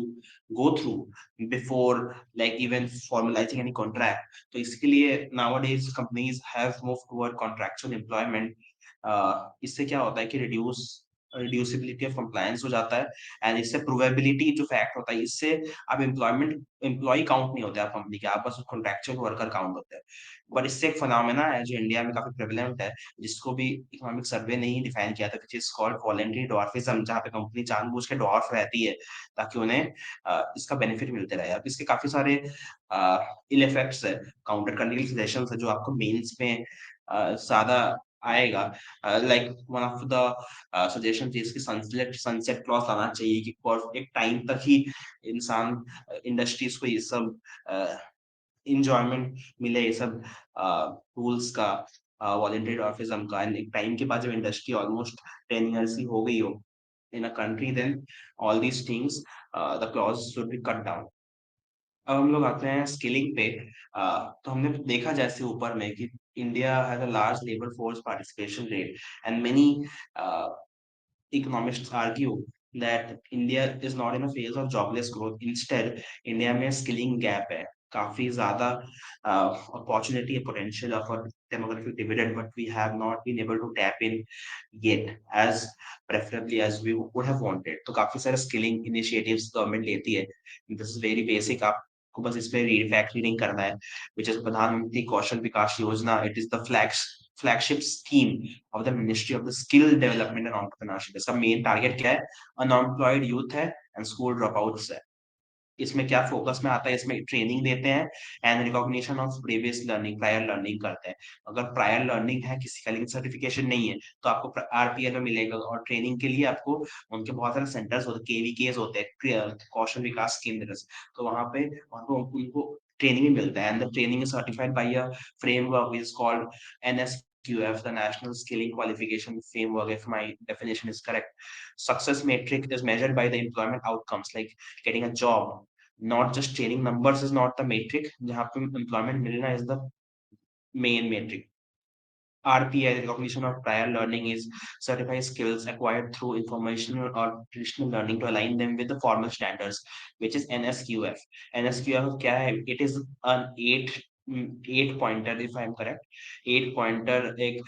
go through before like even formalizing any contract. तो इसके लिए nowadays companies have moved toward contractual employment. इससे क्या होता है कि रिड्यूसिबिलिटी ऑफ कंप्लायंस हो जाता है, एंड इससे प्रोबेबिलिटी जो फैक्ट होता है, इससे अब एम्प्लॉय काउंट नहीं होते आप कंपनी के, आप बस कॉन्ट्रैक्चुअल वर्कर काउंट होते हैं। बट इससे एक फिनोमेना है जो इंडिया में काफी प्रेवलेंट है, जिसको भी इकोनॉमिक सर्वे ने ही डिफाइन किया था, व्हिच इज कॉल्ड वॉलंटरी डॉर्फिज्म, जहाँ पे कंपनी जानबूझ के डॉर्फ रहती है ताकि उन्हें इसका बेनिफिट मिलते रहे। अब इसके काफी सारे इल इफेक्ट्स है, काउंटर करने के लिए सजेशंस है जो आपको मेंस में ज्यादा आएगा। Like one of the suggestion थी इसकी, सनसेट क्लॉज लाना चाहिए कि फॉर एक टाइम तक ही इंसान, इंडस्ट्रीज को ये सब इंजॉयमेंट मिले, ये सब टूल्स का, वॉलंटरी डॉर्फिज्म का। एंड एक टाइम के बाद जब इंडस्ट्री ऑलमोस्ट 10 years की हो गई हो in a country, then all these things, the clause should be cut down. अब हम लोग आते हैं स्किलिंग पे। तो हमने देखा जैसे ऊपर में कि India has a large labour force participation rate, and many economists argue that India is not in a phase of jobless growth. Instead, India में skilling gap है, काफी ज्यादा opportunity, potential of a demographic dividend, but we have not been able to tap in yet as preferably as we would have wanted. तो काफी सारे skilling initiatives government लेती है। This is very basic, आपको बस इस पे फैक्ट रीडिंग करना है, which is प्रधानमंत्री कौशल विकास योजना. It is the flagship scheme of the Ministry of the Skill Development and Entrepreneurship. इसका मेन टारगेट क्या है? अनएम्प्लॉयड यूथ है एंड स्कूल ड्रॉपआउट्स है। इसमें क्या फोकस में आता है? इसमें ट्रेनिंग देते हैं and recognition of previous learning, prior learning करते हैं। अगर प्रायर लर्निंग है किसी का लेकिन सर्टिफिकेशन नहीं है, तो आपको आरपीएल में मिलेगा, और ट्रेनिंग के लिए आपको उनके बहुत सारे सेंटर्स होते हैं, केवीकेस होते हैं, कौशल विकास केंद्र। तो वहां पे उनको ट्रेनिंग मिलता है, and the training is certified by a framework which is called NSQF, the National Skilling Qualification Framework, if my definition is correct. Success metric is measured by the employment outcomes, like getting a job. Not just training numbers is not the metric. जहाँ पे employment मिलना is the main metric. RPI, recognition of prior learning, is certified skills acquired through informational or traditional learning to align them with the formal standards, which is NSQF. NSQF क्या है? It is an eight pointer, if I am correct. 8 pointer एक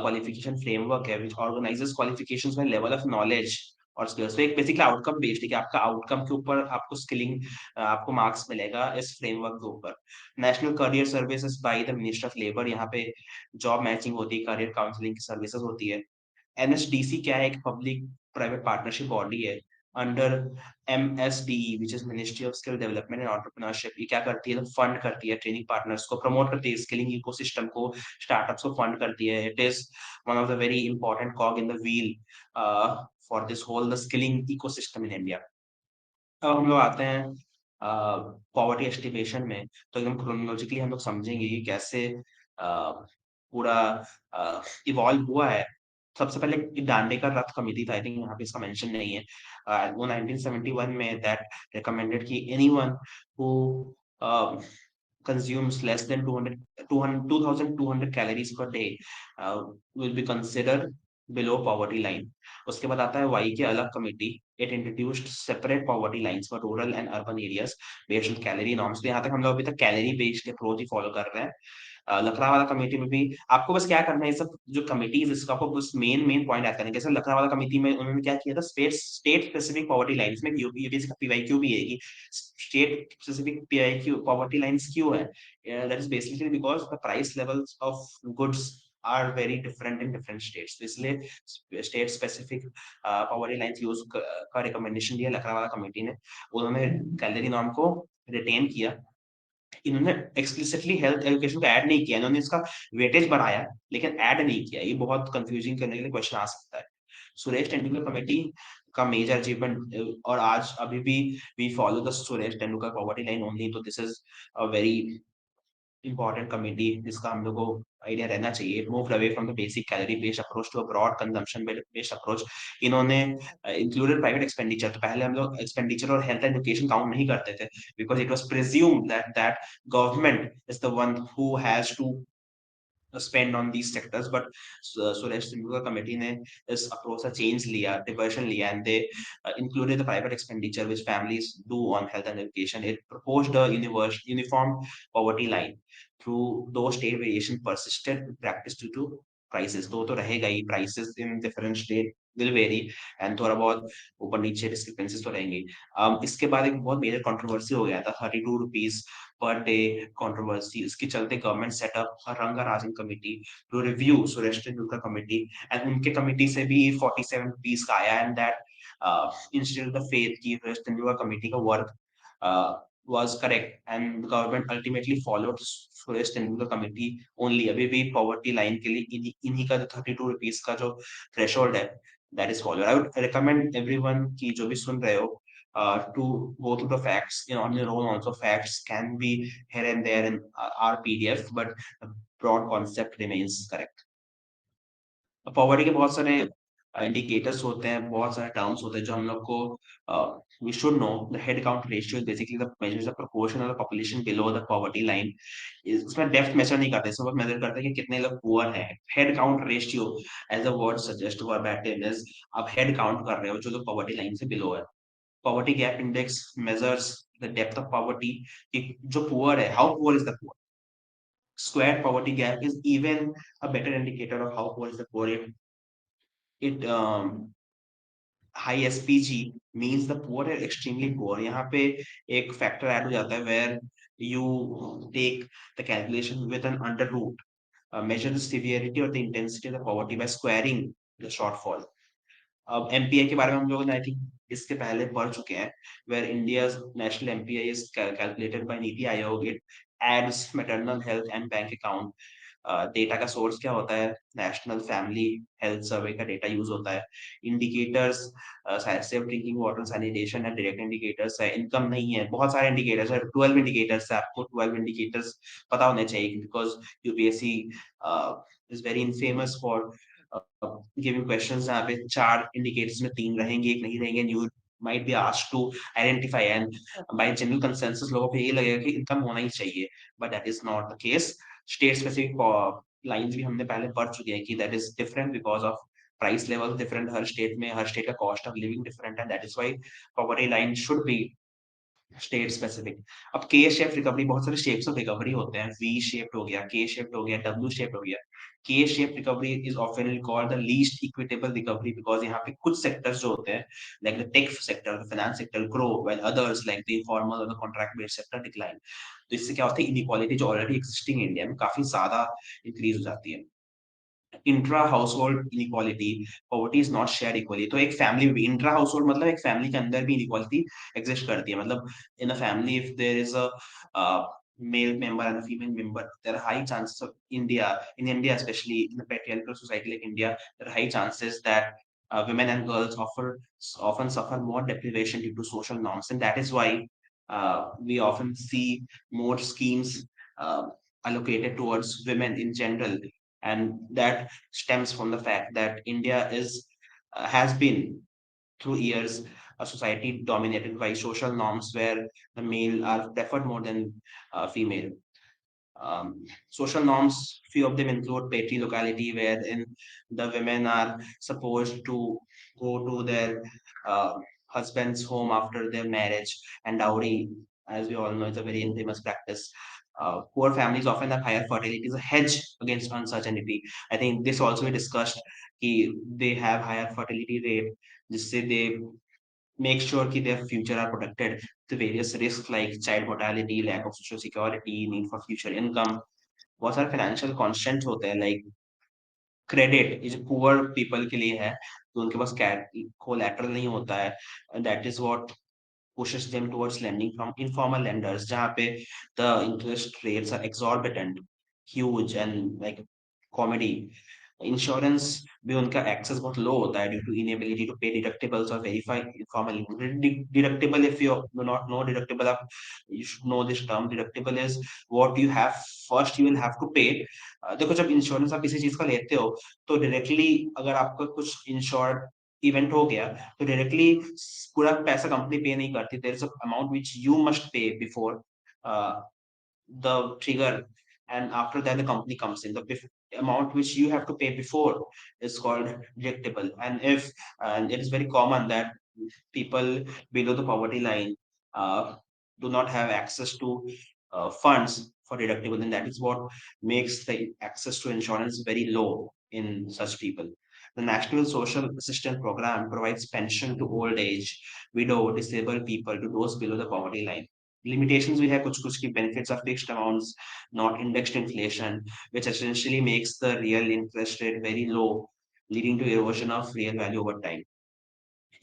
qualification framework है which organizes qualifications by level of knowledge और skills. तो एक basically outcome based है कि आपका आउटकम के ऊपर आपको स्किलिंग, आपको मार्क्स मिलेगा इस फ्रेमवर्क के ऊपर। National career services by the minister of labour, यहाँ पे जॉब मैचिंग होती है, करियर काउंसलिंग की सर्विसेज होती है। एनएसडीसी क्या है? एक पब्लिक प्राइवेट पार्टनरशिप बॉडी है under MSDE, which is ministry of skill development and entrepreneurship. ये क्या करती है? फंड करती है ट्रेनिंग पार्टनर्स को, प्रमोट करती है स्किलिंग इकोसिस्टम को, स्टार्टअप्स को फंड करती है। It is one of the very important cog in the wheel for this whole the skilling ecosystem in India. अब हम लोग आते हैं पॉवर्टी एस्टिमेशन में। तो एकदम क्रोनोलॉजिकली हम लोग समझेंगे कि कैसे पूरा इवॉल्व हुआ है। सबसे पहले दांडेकर रथ कमिटी था, आई थिंक यहाँ पे इसका मेंशन नहीं है। वो 1971 में दैट रिकमेंडेड कि anyone who consumes less than 2,200 calories per day will be considered below poverty line. उसके बाद आता है वाई के अलग committee. It introduced separate poverty lines for rural and urban areas based on calorie norms. तो यहाँ तक हम लोग अभी तक कैलोरी बेस्ड अप्रोच ही फॉलो कर रहे हैं. लखरावाला कमेटी में भी आपको बस क्या करना है, ये सब जो कमिटीज इसका आपको बस मेन पॉइंट याद करना है. जैसे लखरावाला कमेटी में उन्होंने क्या किया था, स्टेट स्पेसिफिक पॉवर्टी लाइंस में यूपीएससी का पीवाईक्यू भी है कि state specific PYQ poverty lines क्यों है. That is basically because the price levels of goods are very different in different states. तो इसलिए state specific poverty lines use का रिकमेंडेशन दिया लखरावाला कमेटी ने. उन्होंने कैलोरी नॉर्म को रिटेन किया. इन्होंने एक्सप्लिसिटली हेल्थ एजुकेशन को ऐड नहीं किया, इन्होंने इसका वेटेज बढ़ाया लेकिन ऐड नहीं किया. ये बहुत कंफ्यूजिंग करने के लिए क्वेश्चन आ सकता है. सुरेश तेंदुलकर कमेटी का मेजर अचीवमेंट, और आज अभी भी we follow the Suresh Tendulkar poverty line only. तो this is a very important committee जिसका हम लोग को आइडिया रहना चाहिए. It moved away from the basic calorie based approach to a broad consumption based approach. इन्होंने included private expenditure. तो पहले हम लोग expenditure और health education काउंट नहीं करते थे because it was presumed that government is the one who has to spend on these sectors. But Suresh Tendulkar committee ने इस approach का change लिया, diversion लिया, and they included the private expenditure which families do on health and education. It proposed a uniform poverty line. Through those state variation persisted in practice due to prices. तो रहेगा ही, prices in different state will vary and थोड़ा बहुत ऊपर नीचे discrepancies तो रहेंगी. इसके बाद एक बहुत मेजर कंट्रोवर्सी हो गया था 32 रुपीस पर डे कंट्रोवर्सी. इसके चलते government setup Ranga Rajan committee to review Suresh Tendulkar committee, and उनके कमेटी से भी 47 रुपीस का आया. And that instead the faith की सुरेश तेंदुलकर कमेटी का work was correct and the government ultimately followed Suresh Tendulkar committee only. अभी भी पॉवर्टी लाइन के लिए इन्हीं का जो 32 रुपीस का जो थ्रेशोल्ड है that is followed. I would recommend everyone की जो भी सुन रहे हो to go through the facts, on your own. Also facts can be here and there in our PDF, but the broad concept remains correct. Poverty के बहुत सारे indicators होते हैं, बहुत सारे टर्म्स होते हैं जो हम लोग को we should know. The head count ratio is basically the measures the proportion of the population below the poverty line. इसमें डेप्थ मेजर नहीं करते, इसमें मेजर करते हैं कि कितने लोग पुअर हैं. Head count ratio as a word suggest verbatim is, आप हेड काउंट कर रहे हो जो लोग पॉवर्टी लाइन से बिलो है. Poverty gap index measures the depth of poverty कि जो poor है, how poor is the poor. Squared poverty gap is even a better indicator of how poor is the poor. It high SPG means the poor are extremely poor. यहाँ पे एक factor add हो जाता है where you take the calculation with an under root, measure the severity or the intensity of the poverty by squaring the shortfall. अब MPI के बारे में हम लोग आई थिंक इसके पहले पढ़ चुके हैं, where India's national MPI is calculated by Niti Aayog. It adds maternal health and bank account. Data का सोर्स क्या होता है, नेशनल फैमिली हेल्थ सर्वे का डेटा यूज होता है. Indicators safe drinking water, sanitation and direct indicators है. इनकम नहीं है, बहुत सारे इंडिकेटर्स है, 12 इंडिकेटर्स है. आपको 12 इंडिकेटर्स पता होने चाहिए because UPSC is very infamous for giving questions जहाँ पे 4 इंडिकेटर्स में 3 रहेंगे, 1 नहीं रहेंगे. You might be asked to identify, and by general consensus लोगों को ये लगेगा कि इनकम होना ही चाहिए, but that is not the case. State specific lines भी हमने पहले पढ़ चुके हैं कि that is different because of price level different her state में, हर स्टेट का cost of living different, and that is why poverty line should be state specific. अब के शेप रिकवरी, बहुत सारे शेप्स ऑफ रिकवरी होते हैं. वी शेप्ड हो गया, के शेप्ड हो गया, डब्ल्यू शेप्ड हो गया. K shape recovery is often called the least equitable recovery because यहाँ पे कुछ सेक्टर्स जो होते हैं like the tech sector, the finance sector grow when others like the informal और the contract based sector decline. तो इससे क्या होता है, इनइक्वालिटी जो ऑलरेडी एग्जिस्टिंग इंडिया में काफी ज्यादा इंक्रीज हो जाती है. Intra household inequality, poverty is not shared equally. तो एक फैमिली में इंट्रा हाउसहोल्ड मतलब एक फैमिली के अंदर भी इनइक्वालिटी एग्जिस्ट करती है. मतलब in a family if there is a male member and a female member, there are high chances of in India, especially in a patriarchal society like India, there are high chances that women and girls often suffer more deprivation due to social norms, and that is why we often see more schemes allocated towards women in general, and that stems from the fact that India is has been through years a society dominated by social norms where the male are preferred more than female. Social norms, few of them include patriarchality, wherein the women are supposed to go to their uh, husband's home after their marriage, and dowry, as we all know, is a very infamous practice. Poor families often have higher fertility, is a hedge against uncertainty. I think this also we discussed. They have higher fertility rate, जिससे they make sure कि their future are protected to various risks like child mortality, lack of social security, need for future income. बहुत सारे financial constants होते हैं like credit ये जो poor people के लिए है तो उनके पास कोलैटरल नहीं होता है that is what pushes them towards lending from informal lenders जहाँ पे the interest rates are exorbitant huge and like comedy insurance भी उनका एक्सेस बहुत लो होता है due to inability to pay deductibles और verify informally deductible if you do not know deductible आप you should know this term deductible is what you have first you will have to pay देखो जब insurance आप किसी चीज का लेते हो तो डायरेक्टली अगर आपका कुछ इंश्योर्ड इवेंट हो गया तो डायरेक्टली पूरा पैसा कंपनी पे नहीं करती there is a amount which you must pay before the trigger, and after that the company comes in. The amount which you have to pay before is called deductible, and it is very common that people below the poverty line do not have access to funds for deductible, and that is what makes the access to insurance very low in such people. The National Social Assistance Program provides pension to old age, widow, disabled people to those below the poverty line. Limitations we have कुछ की benefits are fixed amounts, not indexed inflation, which essentially makes the real interest rate very low, leading to erosion of real value over time.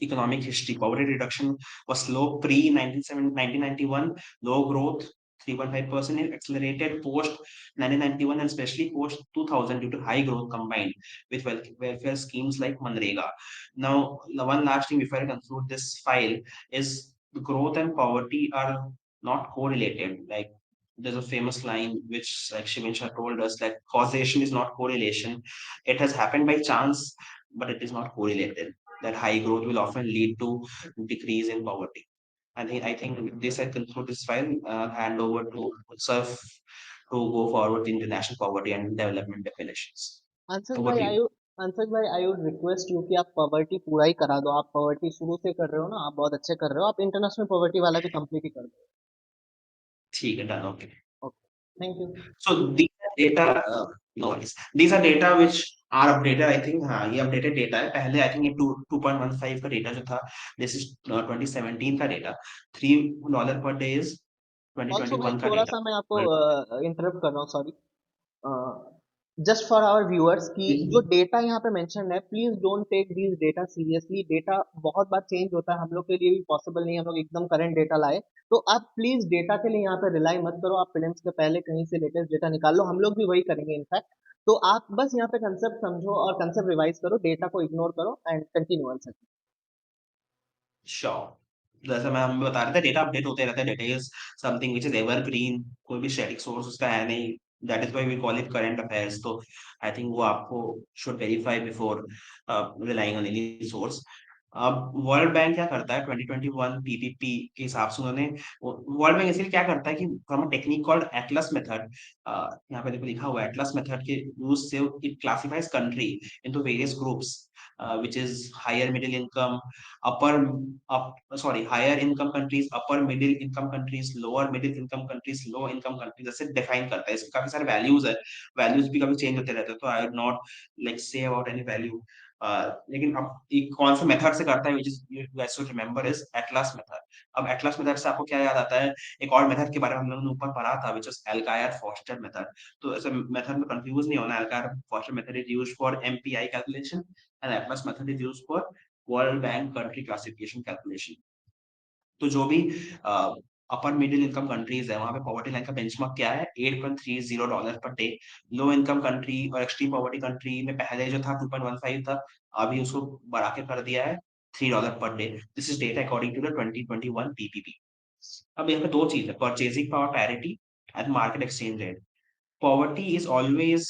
Economic history. Poverty reduction was slow pre 1991, low growth 3.5%, it accelerated post 1991 and especially post 2000 due to high growth combined with welfare schemes like Manrega. Now, the one last thing before I conclude this file is growth and poverty are not correlated. Like there's a famous line which like Shivinsha told us that causation is not correlation. It has happened by chance, but it is not correlated that high growth will often lead to decrease in poverty. I think with this I conclude this file. Hand over to Surf to go forward in international poverty and development definitions. Anshaj Over भाई to I you. Anshaj भाई I would request you कि आप poverty पूरा ही करा दो। आप poverty शुरू से कर रहे हो ना, आप बहुत अच्छे कर रहे हो। आप इंटरनेशनल पॉवर्टी वाला भी कंप्लीट ही कर दो। ठीक है, done. Okay. Okay, thank you. So these are data. No worries. These are data which are updated. I think हाँ ये updated data है. पहले I think ये 2.15 का data जो था, this is 2017 का data. $3 per day is also भाई 2021 का थोड़ा data. सा मैं आपको इंटरप्ट कर रहा हूँ, sorry. Just for our viewers कि जो डेटा यहाँ पे मेंशन है, please don't take these data seriously. Data बहुत बार चेंज होता है, हम लोग के लिए भी पॉसिबल नहीं है हम लोग एकदम करंट डेटा लाए। तो आप प्लीज डेटा के लिए यहाँ पे रिलाई मत करो। आप प्रीलिम्स के पहले कहीं से लेटेस्ट डेटा निकाल लो, हम लोग भी वही करेंगे इनफैक्ट। तो आप बस यहाँ पे कंसेप्ट समझो और कंसेप्ट रिवाइज करो, डेटा को इग्नोर करो and continue on sir. Sure. जैसा मैं हम बता रहे थे डेटा अपडेट होते रहता है data is something which is evergreen कोई भी स्टैटिक सोर्स उसका है नहीं that is why we call it current affairs तो आई थिंक वो आपको should verify before relying on any source अब वर्ल्ड बैंक क्या करता है 2021 पीपीपी के हिसाब से उन्होंने वर्ल्ड बैंक इसलिए क्या करता है कि from a technique called Atlas method यहाँ पे देखो लिखा हुआ है एटलस मेथड के यूज से it classifies country into various groups which is higher middle income upper higher income countries, upper middle income countries, lower middle income countries, low income countries ऐसे define करता है। इसके काफी सारे values है, values भी कभी change होते रहते हैं, तो I would not like say about any value। लेकिन अब एक कौन से मेथड से करता है which is you guys should remember is Atlas method। अब Atlas method से आपको क्या याद आता है? एक और मेथड के बारे में हम लोगों ने ऊपर पढ़ा था which is Alkire-Foster method। तो ऐसे मेथड में कंफ्यूज नहीं होना। Alkire-Foster method is used for MPI calculation and Atlas method is used for world bank country classification calculation. तो जो भी अपर मिडिल इनकम कंट्रीज है वहां पे पॉवर्टी लाइन का बेंचमार्क क्या है $8.30 per day. Low income country और एक्सट्रीम पॉवर्टी कंट्री में पहले जो था 2.15 था, अभी उसको बढ़ा के कर दिया है $3 per day. This is data according to the 2021 PPP. अब यहाँ पे दो चीज है, purchasing power parity and market exchange rate. Poverty is always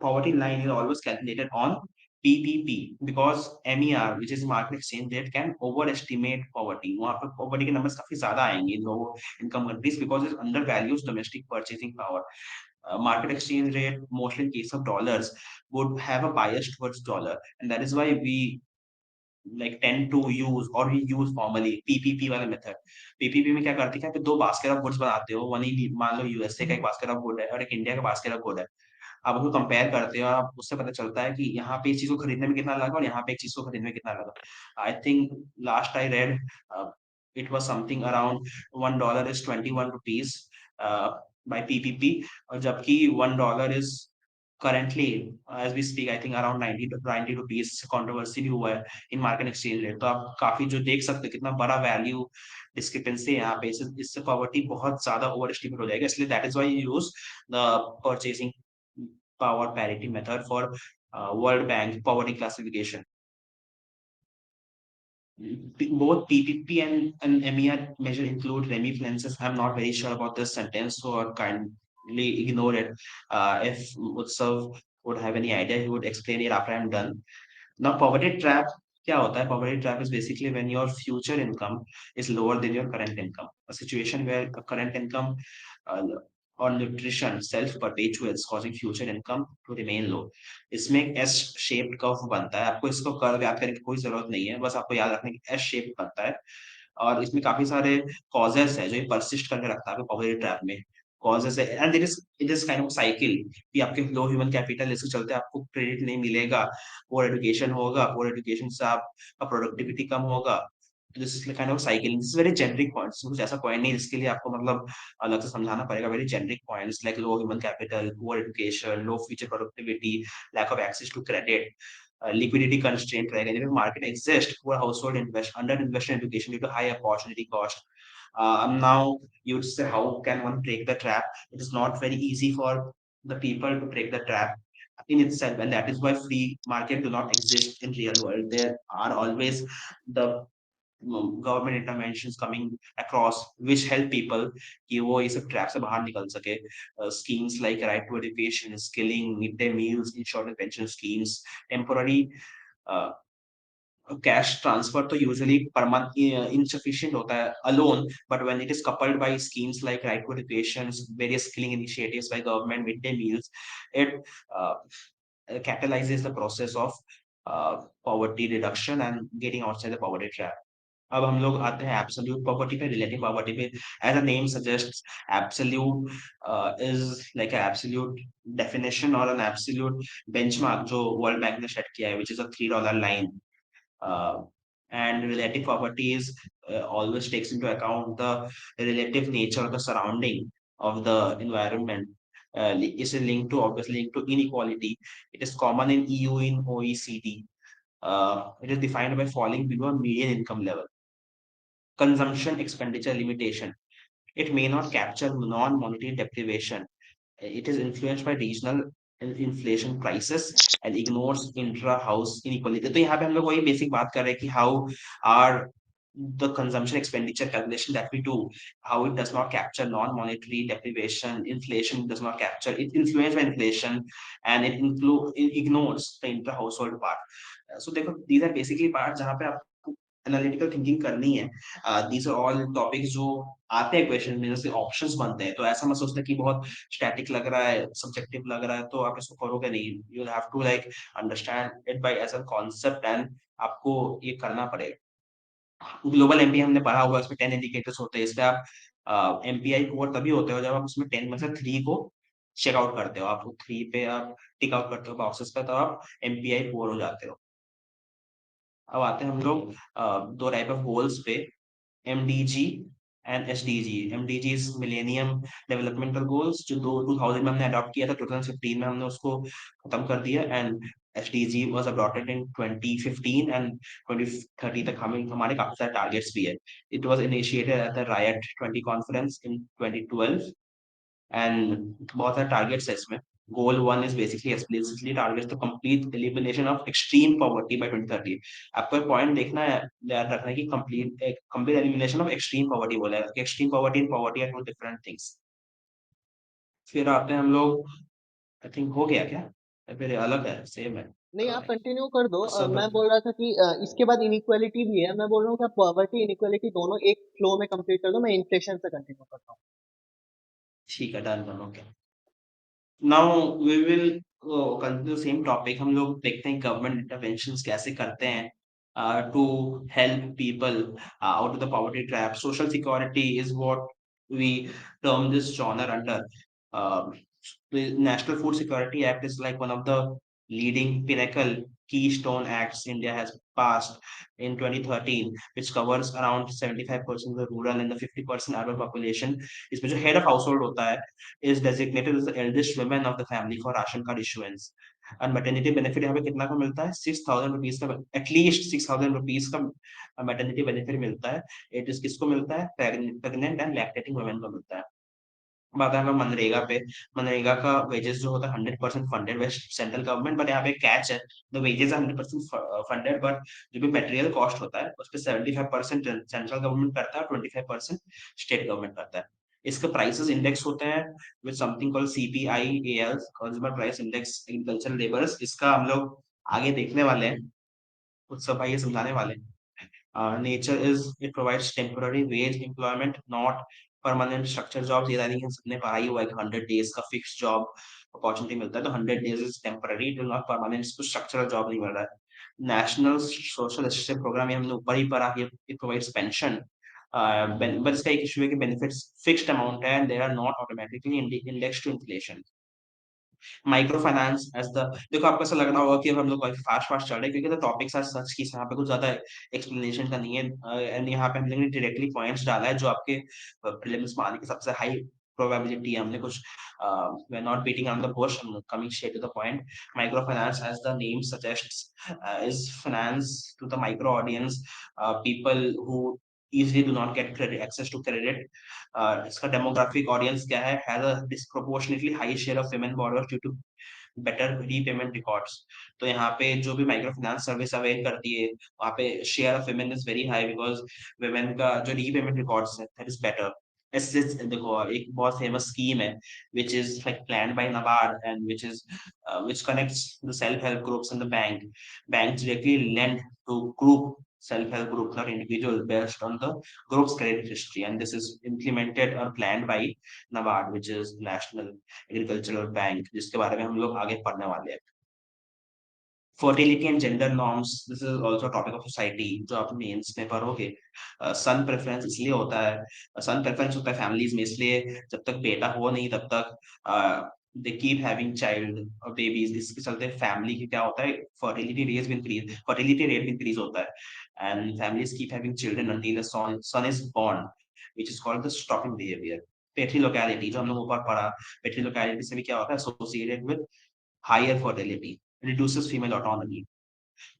poverty line is always calculated on PPP because MER, which is market exchange rate, can overestimate poverty. वहाँ पर poverty के numbers काफी ज़्यादा आएंगे in low income countries because it undervalues domestic purchasing power. Market exchange rate, mostly in case of dollars, would have a bias towards dollar, and that is why we like tend to use or we use formally PPP वाला method. PPP में क्या करते हैं कि आप दो basket of goods बनाते हो, वन ही मान लो यूएसए का एक बास्केट ऑफ गुड है और एक इंडिया का बास्केट ऑफ गुड है। आप उसको कंपेयर करते हो, आप उससे पता चलता है कि यहाँ पे इस चीज़ को खरीदने में कितना लगा और यहाँ पे एक चीज़ को खरीदने में कितना लगा। I think last I read it was something around $1 is ₹21 by PPP, और जबकि $1 is currently as we speak I think around 90 rupees. Controversy भी हुआ है इन मार्केट एक्सचेंज रेट। तो आप काफ़ी जो देख सकते हो कितना बड़ा वैल्यू डिस्क्रिपेंसी है यहाँ पे। इससे पॉवर्टी बहुत ज़्यादा ओवर एस्टिमेट हो जाएगा। इसलिए that is why you use the purchasing power parity method for World Bank poverty classification. Both PPP and MER measure include remittance. I'm not very sure about this sentence, so I'll kindly ignore it. If Utsav would have any idea, he would explain it after I'm done. Now, poverty trap क्या होता है? Poverty trap is basically when your future income is lower than your current income. A situation where a current income uh, or nutrition self perpetuates, causing future income to remain low. इसमें एक S shaped curve बनता है। आपको इसको curve याद करने की कोई जरूरत नहीं है, बस आपको याद रखने की एस शेप बनता है। और इसमें काफी सारे कॉजेस है जो ये परसिस्ट करके रखता है पॉवर्टी ट्रैप में। कॉजेस है and it is kind of cycle कि आपके लो ह्यूमन कैपिटल इसके चलते आपको क्रेडिट नहीं मिलेगा, पुअर एजुकेशन होगा, पुअर एजुकेशन से आपका प्रोडक्टिविटी कम होगा। This is kind of cycle. This is very generic points, कुछ ऐसा पॉइंट नहीं जिसके लिए आपको मतलब अलग से समझाना पड़ेगा। Very generic points like low human capital, poor education, low future productivity, lack of access to credit, liquidity constraint रहेगा। If market exists, poor household under invest in education due to high opportunity cost. Now you'd say how can one break the trap? It is not very easy for the people to break the trap in itself, and that is why free market do not exist in real world. There are always the government interventions coming across which help people कि वो ये सब trap से बाहर निकल सके। Schemes like right to education, skilling, midday meals, insurance, pension schemes, temporary uh, cash transfer तो usually per month insufficient होता है alone, but when it is coupled by schemes like right to education, various skilling initiatives by government, midday meals, it uh, catalyzes the process of poverty reduction and getting outside the poverty trap. अब हम लोग आते हैं absolute poverty पे, relative poverty पे। As a name suggests, absolute is like a absolute definition और an absolute benchmark जो world bank ने सेट किया है, which is a $3 line. And relative properties always takes into account the relative nature of the surrounding of the environment. Is linked to obviously linked to inequality. It is common in EU, in OECD. It is defined by falling below a median income level. Consumption expenditure limitation. It may not capture non-monetary deprivation. It is influenced by regional inflation prices and ignores intra-house inequality. तो यहाँ पे हम लोग वही basic बात कर रहे हैं कि how are the consumption expenditure calculation that we do, how it does not capture non-monetary deprivation, inflation does not capture, it influenced by inflation, and it ignores the intra-household part. So देखो, these are basically parts जहाँ पे आपको analytical thinking करनी है। These are all topics जो आते हैं question में, जैसे ऑप्शंस बनते हैं, तो ऐसा मत सोचना कि बहुत स्टैटिक लग रहा है, सब्जेक्टिव लग रहा है तो आप इसको करोगे नहीं। You have to like understand it by as a concept and आपको ये करना पड़ेगा। ग्लोबल एमपीआई हमने पढ़ा हुआ है, इसमें 10 इंडिकेटर्स होते हैं। इसमें आप एमपीआई पुअर तभी होते हो जब आप उसमें 10 में से 3 को चेक आउट करते हो। आप 3 पे आप टिक आउट करते हो बॉक्सेस पे, तो आप एमपीआई पुअर हो जाते हो। अब आते हैं हम लोग दो टाइप ऑफ गोल्स पे, MDG and SDG. MDG is millennium developmental goals, जो 2000 में हमने अडॉप्ट किया था, 2015 में हमने उसको खत्म कर दिया। And SDG was adopted in 2015 and 2030 तक हमें हमारे काफी सारे टारगेट्स भी है। It was initiated at the right 20 conference in 2012 and बहुत सारे टारगेट्स है इसमें। Goal 1 is basically explicitly targets the complete elimination of extreme poverty by 2030। आपको एक पॉइंट देखना है, याद रखना है कि complete elimination of extreme poverty बोला है कि extreme poverty and poverty are two different things। फिर आते हैं हम लोग आई थिंक हो गया क्या, या फिर अलग है, सेम है? नहीं, आप कंटिन्यू कर दो। सो मैं बोल रहा था कि इसके बाद इनइक्वालिटी भी है। मैं बोल रहा हूँ कि आप पॉवर्टी इनइक्वालिटी दोनों एक फ्लो में कंप्लीट कर दो। मैं इन्फ्लेशन से कंटिन्यू करता हूँ। ठीक है, done done, okay. Now we will continue same topic. हम लोग देखते हैं गवर्नमेंट इंटरवेंशंस कैसे करते हैं to help people out of the poverty trap. Social security is what we term this genre under. The National Food Security Act is like one of the leading pinnacle keystone acts India has passed in 2013, which covers around 75% of the rural and the 50% urban population. इसमें जो head of household होता है is designated as the eldest women of the family for ration card issuance. और maternity benefit यहाँ पे कितना का मिलता है? 6,000 रुपीज का, एटलीस्ट 6,000 रुपीज का मैटरनिटी बेनिफिट मिलता है। इट इज किसको मिलता है? प्रेग्नेंट एंड लैक्टेटिंग वुमेन को मिलता है। बात है हमें मनरेगा पे। मनरेगा का वेजेस जो होता है 100% funded by central government, but यहाँ पे कैच है, the wages are 100% funded, but जो भी मटेरियल कॉस्ट होता है उस पे 75% सेंट्रल गवर्नमेंट करता है और 25% स्टेट गवर्नमेंट करता है। इसके प्राइसेस इंडेक्स होते हैं with something called CPI AL, consumer price index agricultural labours. इसका हम लोग आगे देखने वाले हैं, उत्सव भाई ये समझाने वाले हैं। Nature is it provides temporary wage employment, not permanent structure jobs। ये नहीं है सबने पढ़ाई हुआ है कि 100 days का फिक्स जॉब अपॉर्चुनिटी मिलता है, तो 100 days is temporary, it will not permanent. इसको स्ट्रक्चरल जॉब नहीं मिल रहा है। नेशनल सोशल असिस्टेंस प्रोग्राम ये हमने ऊपर ही पढ़ा कि इट प्रोवाइड्स पेंशन, बट इसका एक इशू है कि बेनिफिट्स फिक्स्ड अमाउंट है and they are not automatically indexed to inflation. Micro finance as the, देखो आपको ऐसा लग रहा होगा कि अब हम लोग फास्ट फास्ट चल रहे हैं क्योंकि द टॉपिक्स आर सच की यहाँ पे कुछ ज्यादा एक्सप्लेनेशन का नहीं है। एंड यहाँ पे हम लोगों ने डायरेक्टली पॉइंट्स डाला है जो आपके प्रीलिम्स में आने की सबसे हाई प्रोबेबिलिटी है। हमने कुछ we are not beating around the bush, I'm coming straight to the point. Microfinance, as the name suggests, is finance to the micro audience, people who easily do not get credit access to credit। इसका demographic audience क्या है? Has a disproportionately high share of women borrowers due to better repayment records. तो यहाँ पे जो भी micro finance service avail करती है वहाँ पे share of women is very high because women का जो रीपेमेंट रिकॉर्ड्स है दैट इज बेटर। इससे देखो एक बहुत फेमस स्कीम है which is like planned by NABARD and which connects the self-help groups and the bank. Banks directly lend to group self-help groups or individual based on the group's credit history, and this is implemented or planned by NABARD, which is National Agricultural Bank, जिसके बारे में हम लोग आगे पढ़ने वाले हैं। Fertility and gender norms, this is also topic of society जो आप मेंस में पढ़ोगे। सन प्रेफरेंस इसलिए होता है, सन प्रेफरेंस होता है फैमिलीज में इसलिए जब तक बेटा हो नहीं तब तक दे कीप हैविंग चाइल्ड और बेबीज। इसके चलते फैमिली की क्या होता है, फर्टिलिटी रेट भी इंक्रीज होता है and families keep having children until son is born, which is called the stocking behaviour. Patrilocality जो हम लोग ऊपर पढ़ा, पेट्रिलोकैलिटी से भी क्या होता है, associated with higher fertility, reduces female autonomy,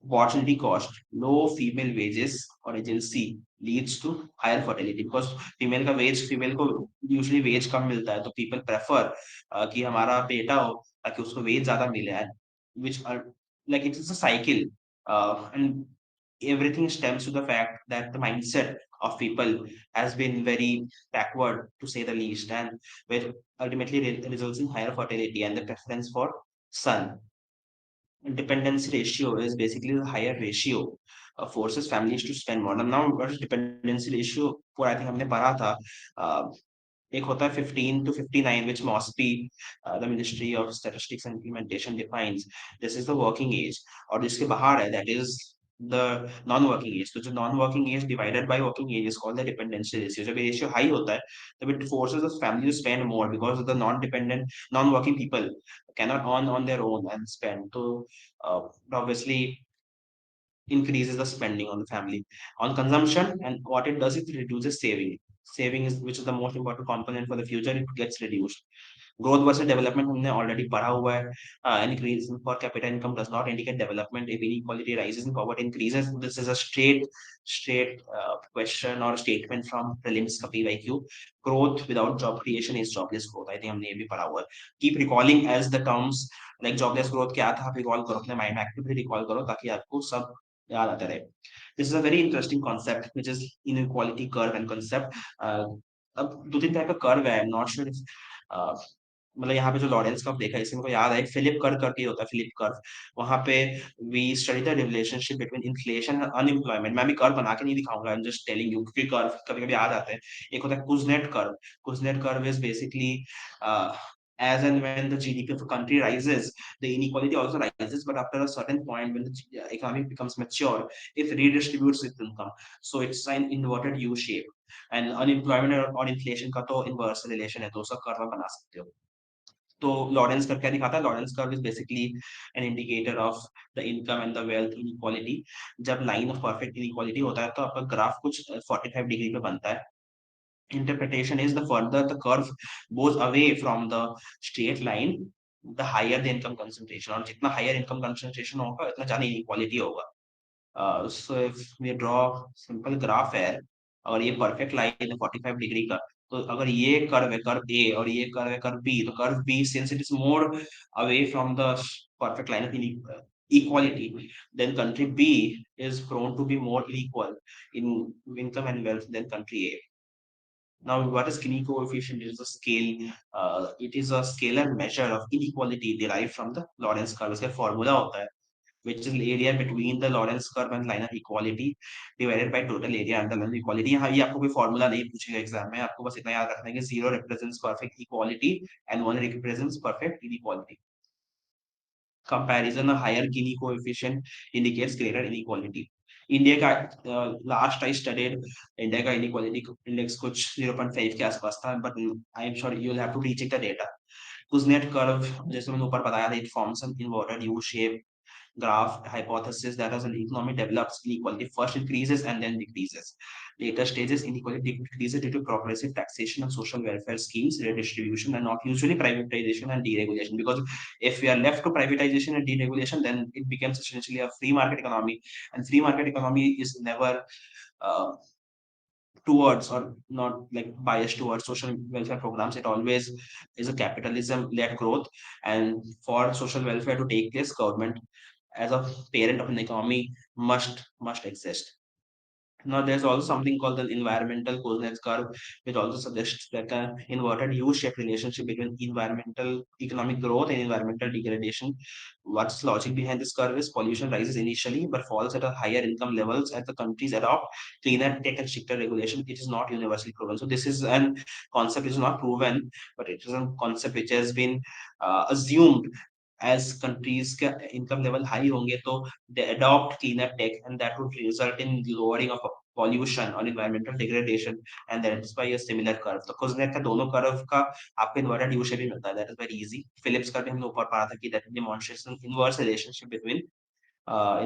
opportunity cost, low female wages or agency leads to higher fertility because female का wage, female को usually wage कम मिलता है तो people prefer कि हमारा बेटा हो ताकि उसको wage ज्यादा मिले, and which are like it is a cycle, and everything stems to the fact that the mindset of people has been very backward to say the least, and which ultimately results in higher fertility and the preference for son। Dependency ratio is basically the higher ratio forces families to spend more। Now what is dependency ratio? पूरा I think हमने पढ़ा था। एक होता है 15 to 59 which MOSPI, the Ministry of Statistics and Implementation defines this is the working age, और जिसके बाहर है that is the non-working age। तो जो non-working age divided by working age is called the dependency ratio। जब ये ratio high होता है तब it forces the family to spend more because the non-dependent non-working people cannot earn on their own and spend, so obviously increases the spending on the family on consumption, and what it does is it reduces saving is which is the most important component for the future, it gets reduced। Growth versus development हमने already पढ़ा हुआ है। Increase in per capita income does not indicate development if inequality rises in poverty increases. This is a straight question और statement from prelims का PYQ. Growth without job creation is jobless growth, I think हमने ये भी पढ़ा हुआ है। Keep recalling as the terms like jobless growth क्या था, आप रिकॉल करो अपने माइंड में, एक्टिवली रिकॉल करो ताकि आपको सब याद आता रहे। This is a very interesting concept which is inequality curve and concept. अब दो तीन टाइप का कर्व है, नॉट श्योर मतलब यहाँ पे जो लॉरेंस कर्व देखा है, इससे मेरे को याद है, फिलिप कर्व करके होता है, फिलिप कर्व। वहाँ पे we study the relationship between inflation and unemployment. मैं भी कर्व बना के नहीं दिखाऊंगा, I am just telling you, क्योंकि कर्व कभी-कभी आ जाते हैं। एक होता है Kuznet curve. Kuznet curve is basically as and when the GDP of a country rises, the inequality also rises, but after a certain point, when the economy becomes mature, it redistributes its income. So it's an inverted U shape. And unemployment और inflation का तो inverse relation है, तो उसका curve बना सकते हो। तो लॉरेंस कर्व क्या दिखाता है? Lawrence curve is basically an indicator of the income and the wealth inequality. जब लाइन ऑफ परफेक्ट इनइक्वालिटी होता है तो आपका ग्राफ कुछ 45 डिग्री पे बनता है। Interpretation is the further the curve goes away from the straight line, the higher the income concentration, और जितना higher income concentration होगा उतना ज्यादा inequality होगा। So if we draw simple graph है और ये perfect line है 45 डिग्री का, तो अगर ये कर्व है कर्व A और ये कर्व है कर्व B, तो curve B since it is more away from the perfect line of equality, then country B is prone to be more unequal in income and wealth than country A. Now, what is Gini coefficient? It is a scale. It is a scalar measure of inequality derived from the Lorentz curve. इसका formula होता है, which is area between the Lorentz curve and line of equality divided by total area under line of equality. यहाँ ये आपको कोई formula नहीं पूछेगा exam में, आपको बस इतना याद रखना है कि 0 represents perfect equality and 1 represents perfect inequality. Comparison, a higher Gini coefficient indicates greater inequality. India का लास्ट आई स्टडीड, इंडिया का इनइक्वालिटी इंडेक्स कुछ 0.5 के आसपास था, but I am sure you will have to recheck the data. Kuznet curve, जैसे मैंने ऊपर बताया था, it forms an inverted U shape graph hypothesis that as an economy develops, inequality first increases and then decreases. Later stages, inequality decreases due to progressive taxation and social welfare schemes, redistribution, and not usually privatization and deregulation. Because if we are left to privatization and deregulation, then it becomes essentially a free market economy, and free market economy is never uh, towards or not like biased towards social welfare programs. It always is a capitalism led growth, and for social welfare to take place, government as a parent of an economy must exist. Now, there's also something called the environmental Kuznets curve, which also suggests that an inverted U-shaped relationship between environmental economic growth and environmental degradation. What's logic behind this curve is pollution rises initially but falls at a higher income levels as the countries adopt cleaner tech and stricter regulation. It is not universally proven. So this is an concept which is not proven, but it is a concept which has been assumed as countries का income level high होंगे तो they adopt cleaner tech, and that would result in lowering of pollution or environmental degradation, and that is why a similar curve. तो कुज़नेट का दोनों curve का आपको inverted U shape ही मिलता है, that is very easy. Phillips का भी हमने ऊपर पढ़ा था कि that demonstrates an inverse relationship between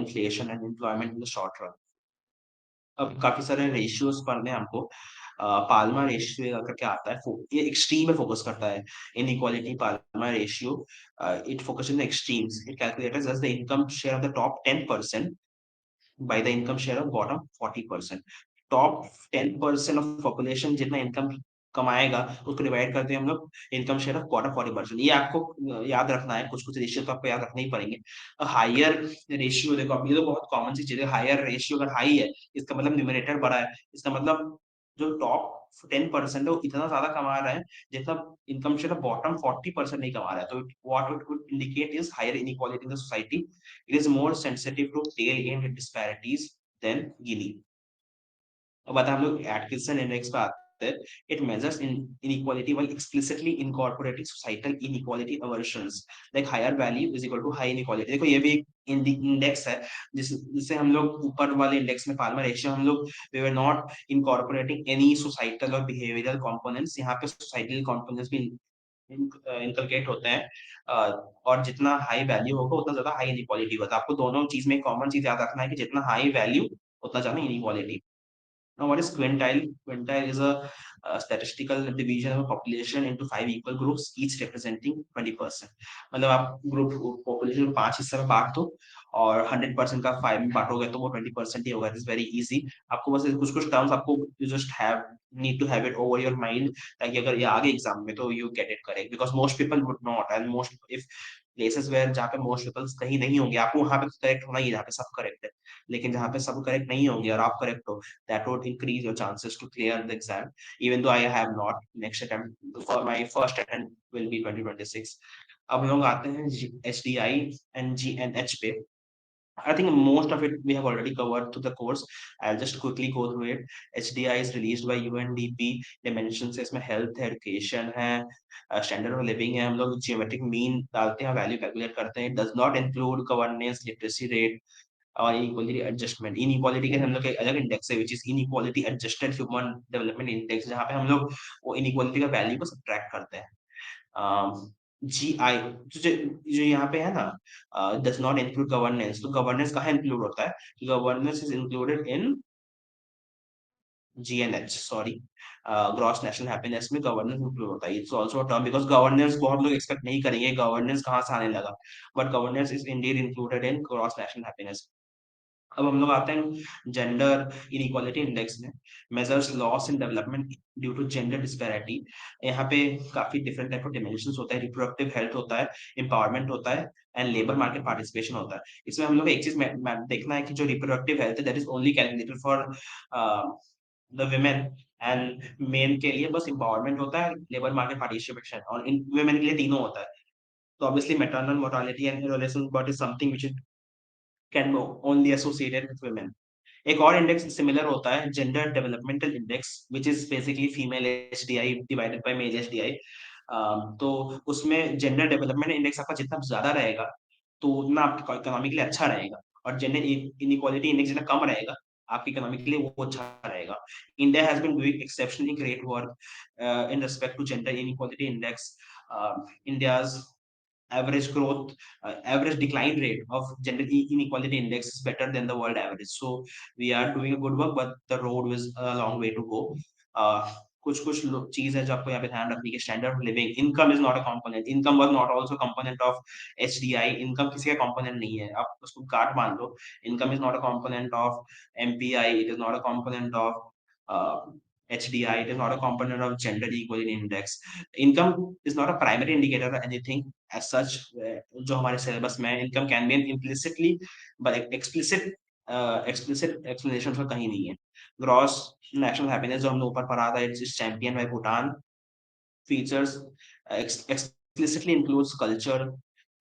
inflation and employment in the short run. अब काफी सारे रेशियोज पढ़ने हैं हमको। पाल्मर रेशियो करके आता है, ये एक्सट्रीम में फोकस करता है। Inequality Palma ratio, it focus in the extremes. It calculates as the income share of the top 10% by the income share of bottom 40%. Top 10% of population जितना इनकम कमाएगा उसको डिवाइड करते हैं हम लोग इनकम शेयर ऑफ बॉटम 40%। ये आपको याद रखना है, कुछ कुछ रेशियो तो आपको याद रखने ही पड़ेंगे। हायर रेशियो देखो, अब ये तो बहुत कॉमन सी चीज है। हायर रेशियो अगर हाई है, इसका मतलब न्यूमरेटर बड़ा है, इसका मतलब जो टॉप 10% है वो इतना ज्यादा कमा रहा है जितना इनकम शेयर ऑफ बॉटम 40% नहीं कमा रहा है। तो what it would indicate is higher inequality in the society. It is more sensitive to tail-end disparities than Gini. अब आता है हम लोग एटकिंसन इंडेक्स पे आते हैं। It measures inequality while explicitly incorporating societal inequality aversions like higher value is equal to high inequality. देखो ये भी एक इंडेक्स है जिससे हम लोग ऊपर वाले इंडेक्स में पाल्मर रेशियो हम लोग we were not incorporating any societal और behavioral components। यहाँ पे societal components भी इनकलकेट होते हैं, और जितना हाई वैल्यू होगा उतना ज्यादा हाई इनइक्वालिटी होगा। तो आपको दोनों चीज में कॉमन चीज याद रखना है कि जितना हाई वैल्यू उतना ज्यादा inequality. Now, what is quintile? Quintile is a statistical division of a population into 5 equal groups, each representing 20%. मतलब आप ग्रुप पॉपुलेशन को 5 हिस्से में बांट दो और 100% का 5 में बांटोगे तो वो 20% ही होगा। It is very easy. आपको बस कुछ कुछ टर्म्स आपको you just have need to have it over your mind, ताकि अगर ये आगे एग्जाम में तो you get it correct, because most people would not, and most if places where जहाँ पे मोस्ट पीपल कहीं नहीं होंगे, आपको वहां पे करेक्ट होना ही है जहाँ पे सब करेक्ट है। लेकिन जहाँ पे सब करेक्ट नहीं होंगे और आप करेक्ट हो, that would increase your chances to clear the exam, even though I have not next attempt for my first attempt will be 2026. अब हम लोग आते हैं HDI and GNH पे. I think most of it we have already covered through the course. I'll just quickly go through it. HDI is released by UNDP. Dimensions है इसमें health है, education है, standard of living है. हम लोग geometric mean डालते हैं, value calculate करते हैं. It does not include governance, literacy rate और inequality adjustment. Inequality के हम लोग एक अलग index है, which is inequality adjusted human development index, जहाँ पे हम लोग वो inequality का value को subtract करते हैं. GI जो यहाँ पे है ना, डज नॉट इंक्लूड गवर्नेंस. तो गवर्नेंस कहाँ इंक्लूड होता है? Governance is included in GNH, sorry, gross national happiness में गवर्नेंस इंक्लूड होता है. It's also a term because governance बहुत लोग एक्सपेक्ट नहीं करेंगे गवर्नेंस कहाँ से आने लगा, but governance is indeed included in gross national happiness. अब हम लोग आते हैं जेंडर इनइक्वालिटी इंडेक्स में. Measures loss in development due to gender disparity. यहाँ पे काफी डिफरेंट टाइप ऑफ डिमेंशंस होता है. रिप्रोडक्टिव हेल्थ होता है, एम्पावरमेंट होता है एंड लेबर मार्केट पार्टिसिपेशन होता है. इसमें हम लोग एक चीज देखना है कि जो रिप्रोडक्टिव हेल्थ है that is only calculated for the women, and main के लिए बस एम्पावरमेंट होता है, लेबर मार्केट पार्टिसिपेशन, और इन वुमेन के लिए तीनों होता है. तो obviously maternal mortality and adolescence birth is something which can only associated with women. एक और इंडेक्स सिमिलर होता है, gender developmental index, which is basically female HDI divided by male HDI. तो उसमें जेंडर डेवलपमेंट इंडेक्स आपका जितना ज्यादा रहेगा तो उतना आपके इकोनॉमी के लिए अच्छा रहेगा, और जेंडर इनइक्वालिटी इंडेक्स जितना कम रहेगा आपकी इकोनॉमी के लिए वो अच्छा रहेगा. India has been doing exceptionally great work in respect to gender inequality index. India's average growth, average decline rate of gender inequality index is better than the world average. So we are doing a good work, but the road is a long way to go. कुछ कुछ चीज है जो आपको यहाँ पे ध्यान रखने की. Standard of living, income is not a component. Income was not also component of HDI. Income किसी का कंपोनेंट नहीं है, आप उसको काट मान लो. Income is not a component of MPI. It is not a component of HDI. It is not a component of gender equality index. Income is not a primary indicator or anything as such. जो हमारे syllabus में income can be implicitly, but explicit explanation तो कहीं नहीं है. Gross national happiness जो हमने ऊपर पढ़ा था, it's champion by Bhutan. Features explicitly includes culture,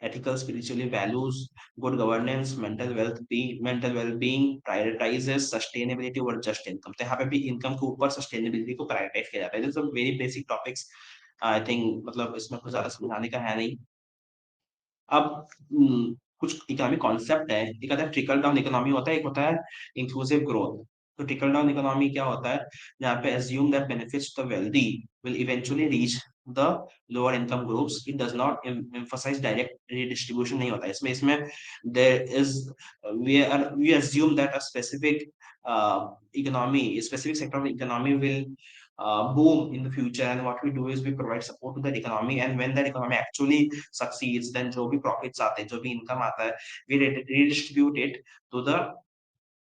ethical, spiritually values, good governance, mental well-being, prioritizes sustainability over just income. तो यहाँ पे भी इनकम के ऊपर सस्टेनेबिलिटी को प्रायोरिटाइज किया जाता है. This are very basic topics. I think मतलब इसमें कुछ ज्यादा समझाने का है नहीं. अब कुछ इकोनॉमिक कॉन्सेप्ट है. एक आता है ट्रिकल डाउन इकोनॉमी होता है, एक होता है इंक्लूसिव ग्रोथ. तो ट्रिकल डाउन इकोनॉमी क्या होता है? जहाँ पे assume that benefits to the wealthy will eventually reach the lower income groups. It does not emphasize direct redistribution. नहीं होता इसमें. इसमें there is we assume that a specific economy, a specific sector of economy will boom in the future, and what we do is we provide support to that economy, and when that economy actually succeeds, then जो भी profits आते हैं, जो भी income आता है, we redistribute it to the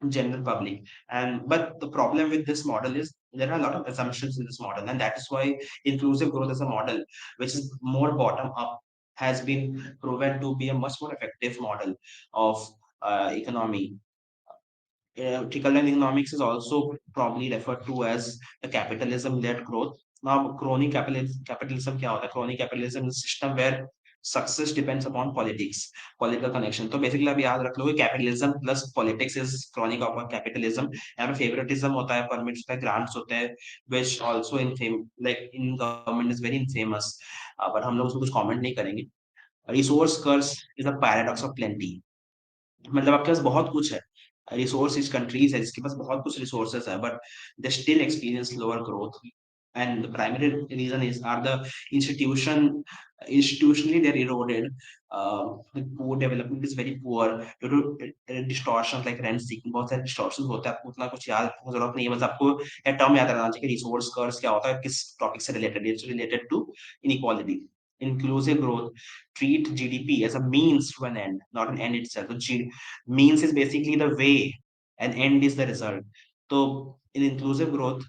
general public. And but the problem with this model is there are a lot of assumptions in this model, and that is why inclusive growth as a model, which is more bottom up, has been proven to be a much more effective model of economy. Trickle-down economics is also probably referred to as the capitalism-led growth. Now, crony capitalism क्या होता है? Crony capitalism is a system where success depends upon politics, political connection. तो basically आप याद रख लो कि capitalism plus politics is crony capitalism. यहाँ पे favoritism होता है, permits होता है, grants होते हैं, which also like in government is very infamous. But हम लोग उसको कुछ comment नहीं करेंगे. Resource curse is a paradox of plenty. मतलब आपके पास बहुत कुछ है, रिसोर्स इस कंट्रीज है जिसके पास बहुत कुछ रिसोर्सेस है, but they still experience lower growth. And the primary reason is are the institutionally they're eroded. The poor development is very poor due to distortions like rent seeking. बहुत सारे distortions होते हैं, आपको उतना कुछ याद रखने की जरूरत नहीं है, बस आपको एक टर्म याद रहना चाहिए. रिसोर्स कर्स क्या होता है, किस टॉपिक से related. It's related to inequality. Inclusive growth treat GDP as a means to an end, not an end itself. So means is basically the way, and end is the result. So in inclusive growth,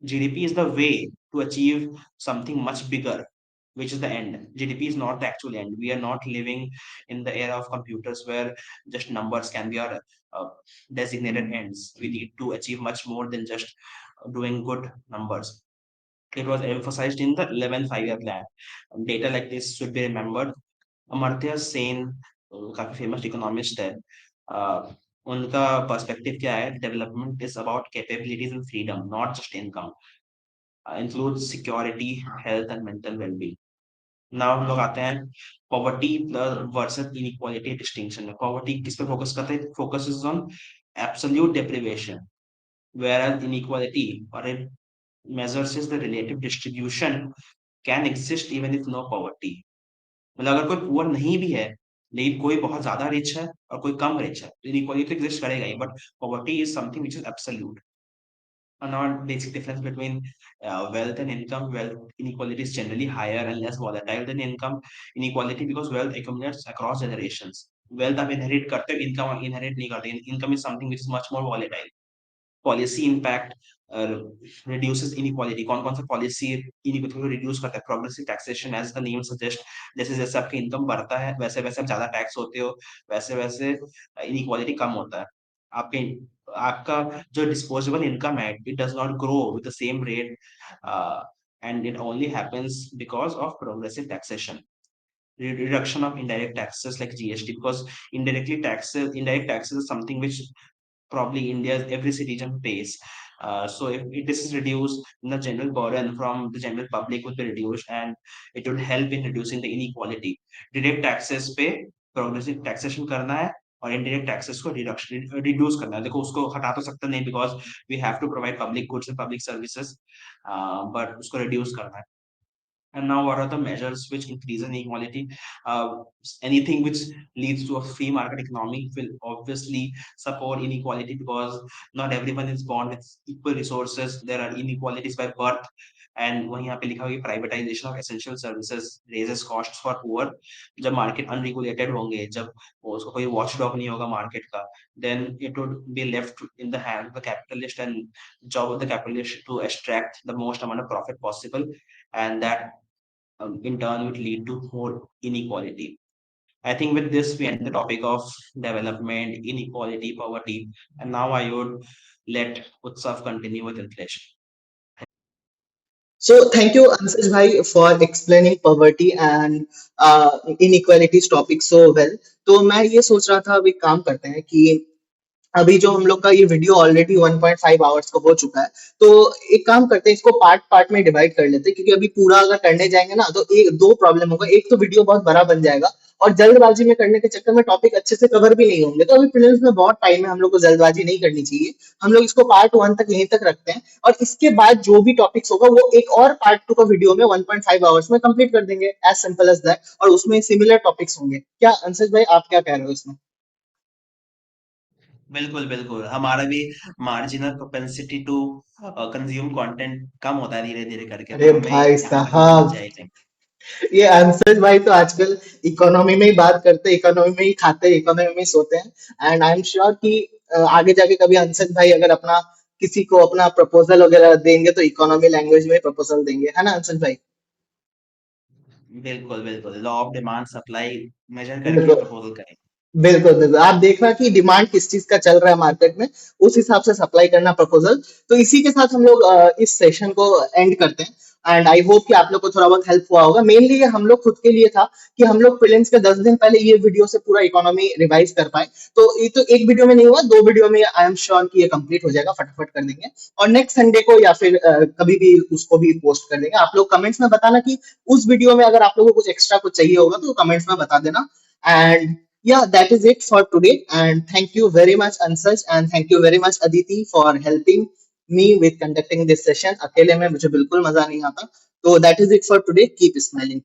GDP is the way to achieve something much bigger, which is the end. GDP is not the actual end. We are not living in the era of computers where just numbers can be our designated ends. We need to achieve much more than just doing good numbers. It was emphasized in the 11th five-year plan. Data like this should be remembered. Amartya Sen काफी famous economist है. uh, उनका perspective क्या है? Development is about capabilities and freedom, not just income. Includes security, health and mental wellbeing. Now हम लोग आते हैं poverty plus versus inequality distinction में. पॉवर्टी किस पे फोकस करते हैं? Focus is on absolute deprivation, whereas inequality or it measures is the relative distribution can exist even if no poverty. मतलब अगर कोई पुअर नहीं भी है लेकिन कोई बहुत ज्यादा रिच है और कोई कम रिच है तो इनइक्वालिटी तो एग्जिस्ट करेगा ही, but poverty is something which is absolute. Another basic difference between wealth and income: wealth inequality is generally higher and less volatile than income inequality because wealth accumulates across generations. Wealth आप inherit करते हो, income आप inherit नहीं करते. Income is something which is much more volatile. Policy impact reduces inequality. कौन कौन सा policy inequality को रिड्यूस करता है? Progressive taxation, as the name suggest. जैसे जैसे आपकी इनकम बढ़ता है वैसे वैसे आप ज्यादा टैक्स होते हो, वैसे वैसे इनइक्वालिटी कम होता है. आपके आपका जो डिस्पोजेबल इनकम है it does not grow with the same rate, and it only happens because of progressive taxation. Reduction of indirect taxes like GST, because indirect taxes is something which probably India's every citizen pays. So if this is reduced, then the general burden from the general public would be reduced, and it would help in reducing the inequality. Direct taxes पे progressive taxation करना है और indirect taxes को reduce करना है. देखो उसको हटा तो सकते नहीं because we have to provide public goods and public services, but उसको reduce करना है. And now, what are the measures which increase inequality? Anything which leads to a free market economy will obviously support inequality because not everyone is born with equal resources. There are inequalities by birth. And वहीं यहाँ पे लिखा हुआ है privatisation of essential services raises costs for poor. जब market unregulated होंगे, जब उसको कोई वॉच डॉग नहीं होगा मार्केट का, then it would be left in the hand of the capitalist, and job of the capitalist to extract the most amount of profit possible, and that in turn would lead to more inequality. I think with this we end the topic of development, inequality, poverty, and now I would let Utsav continue with inflation. So thank you, Ansaj Bhai, for explaining poverty and inequalities topic so well. तो मैं ये सोच रहा था, अभी काम करते हैं कि अभी जो हम लोग का ये वीडियो ऑलरेडी 1.5 आवर्स का हो चुका है, तो एक काम करते हैं, इसको पार्ट पार्ट में डिवाइड कर लेते हैं, क्योंकि अभी पूरा अगर करने जाएंगे ना तो एक दो प्रॉब्लम होगा. एक तो वीडियो बहुत बड़ा बन जाएगा और जल्दबाजी में करने के चक्कर में टॉपिक अच्छे से कवर भी नहीं होंगे. तो अभी प्रीलिम्स में बहुत टाइम है, हम लोग को जल्दबाजी नहीं करनी चाहिए. हम लोग इसको पार्ट 1 तक यहीं तक रखते हैं और इसके बाद जो भी टॉपिक्स होगा वो एक और पार्ट 2 का वीडियो में 1.5 आवर्स में कंप्लीट कर देंगे. As simple as that. और उसमें सिमिलर टॉपिक्स होंगे. क्या अंशज भाई, आप क्या कह रहे हो इसमें? बिल्कुल बिल्कुल, हमारा भी marginal propensity to consume content कम होता है धीरे धीरे करके, तो अरे हमें भाई यहाँ तक भी पहुंच साहब, जाएंगे. ये अंशज भाई तो आजकल इकोनॉमी में ही बात करते हैं, इकोनॉमी में ही खाते हैं, इकोनॉमी में ही सोते हैं. एंड आई एम श्योर कि आगे जाके कभी अंशज भाई अगर अपना किसी को अपना प्रपोजल वगैरह देंगे तो इकोनॉमी लैंग्वेज में प्रपोजल देंगे, है ना अंशज भाई? बिल्कुल बिल्कुल, law of demand supply measure करके बिल्कुल प्रपोजल करेंगे. बिल्कुल बिल्कुल. आप देखना कि डिमांड किस चीज का चल रहा है मार्केट में, उस हिसाब से सप्लाई करना प्रपोजल. तो इसी के साथ हम लोग इस सेशन को एंड करते हैं. एंड आई होप कि आप लोग को थोड़ा बहुत हेल्प हुआ होगा. मेनली ये हम लोग खुद के लिए था कि हम लोग प्रीलिम्स के 10 दिन पहले ये वीडियो से पूरा इकोनॉमी रिवाइज कर पाए. तो ये तो एक वीडियो में नहीं हुआ, दो वीडियो में आई एम श्योर कि ये कंप्लीट हो जाएगा, फटाफट कर देंगे. और नेक्स्ट संडे को या फिर कभी भी उसको भी पोस्ट कर देंगे. आप लोग कमेंट्स में बताना कि उस वीडियो में अगर आप लोगों को कुछ एक्स्ट्रा कुछ चाहिए होगा तो कमेंट्स में बता देना. And yeah, that is it for today. And thank you very much, Ansaj, and thank you very much, Aditi, for helping me with conducting this session. अकेले में मुझे बिल्कुल मजा नहीं आता. So that is it for today. Keep smiling.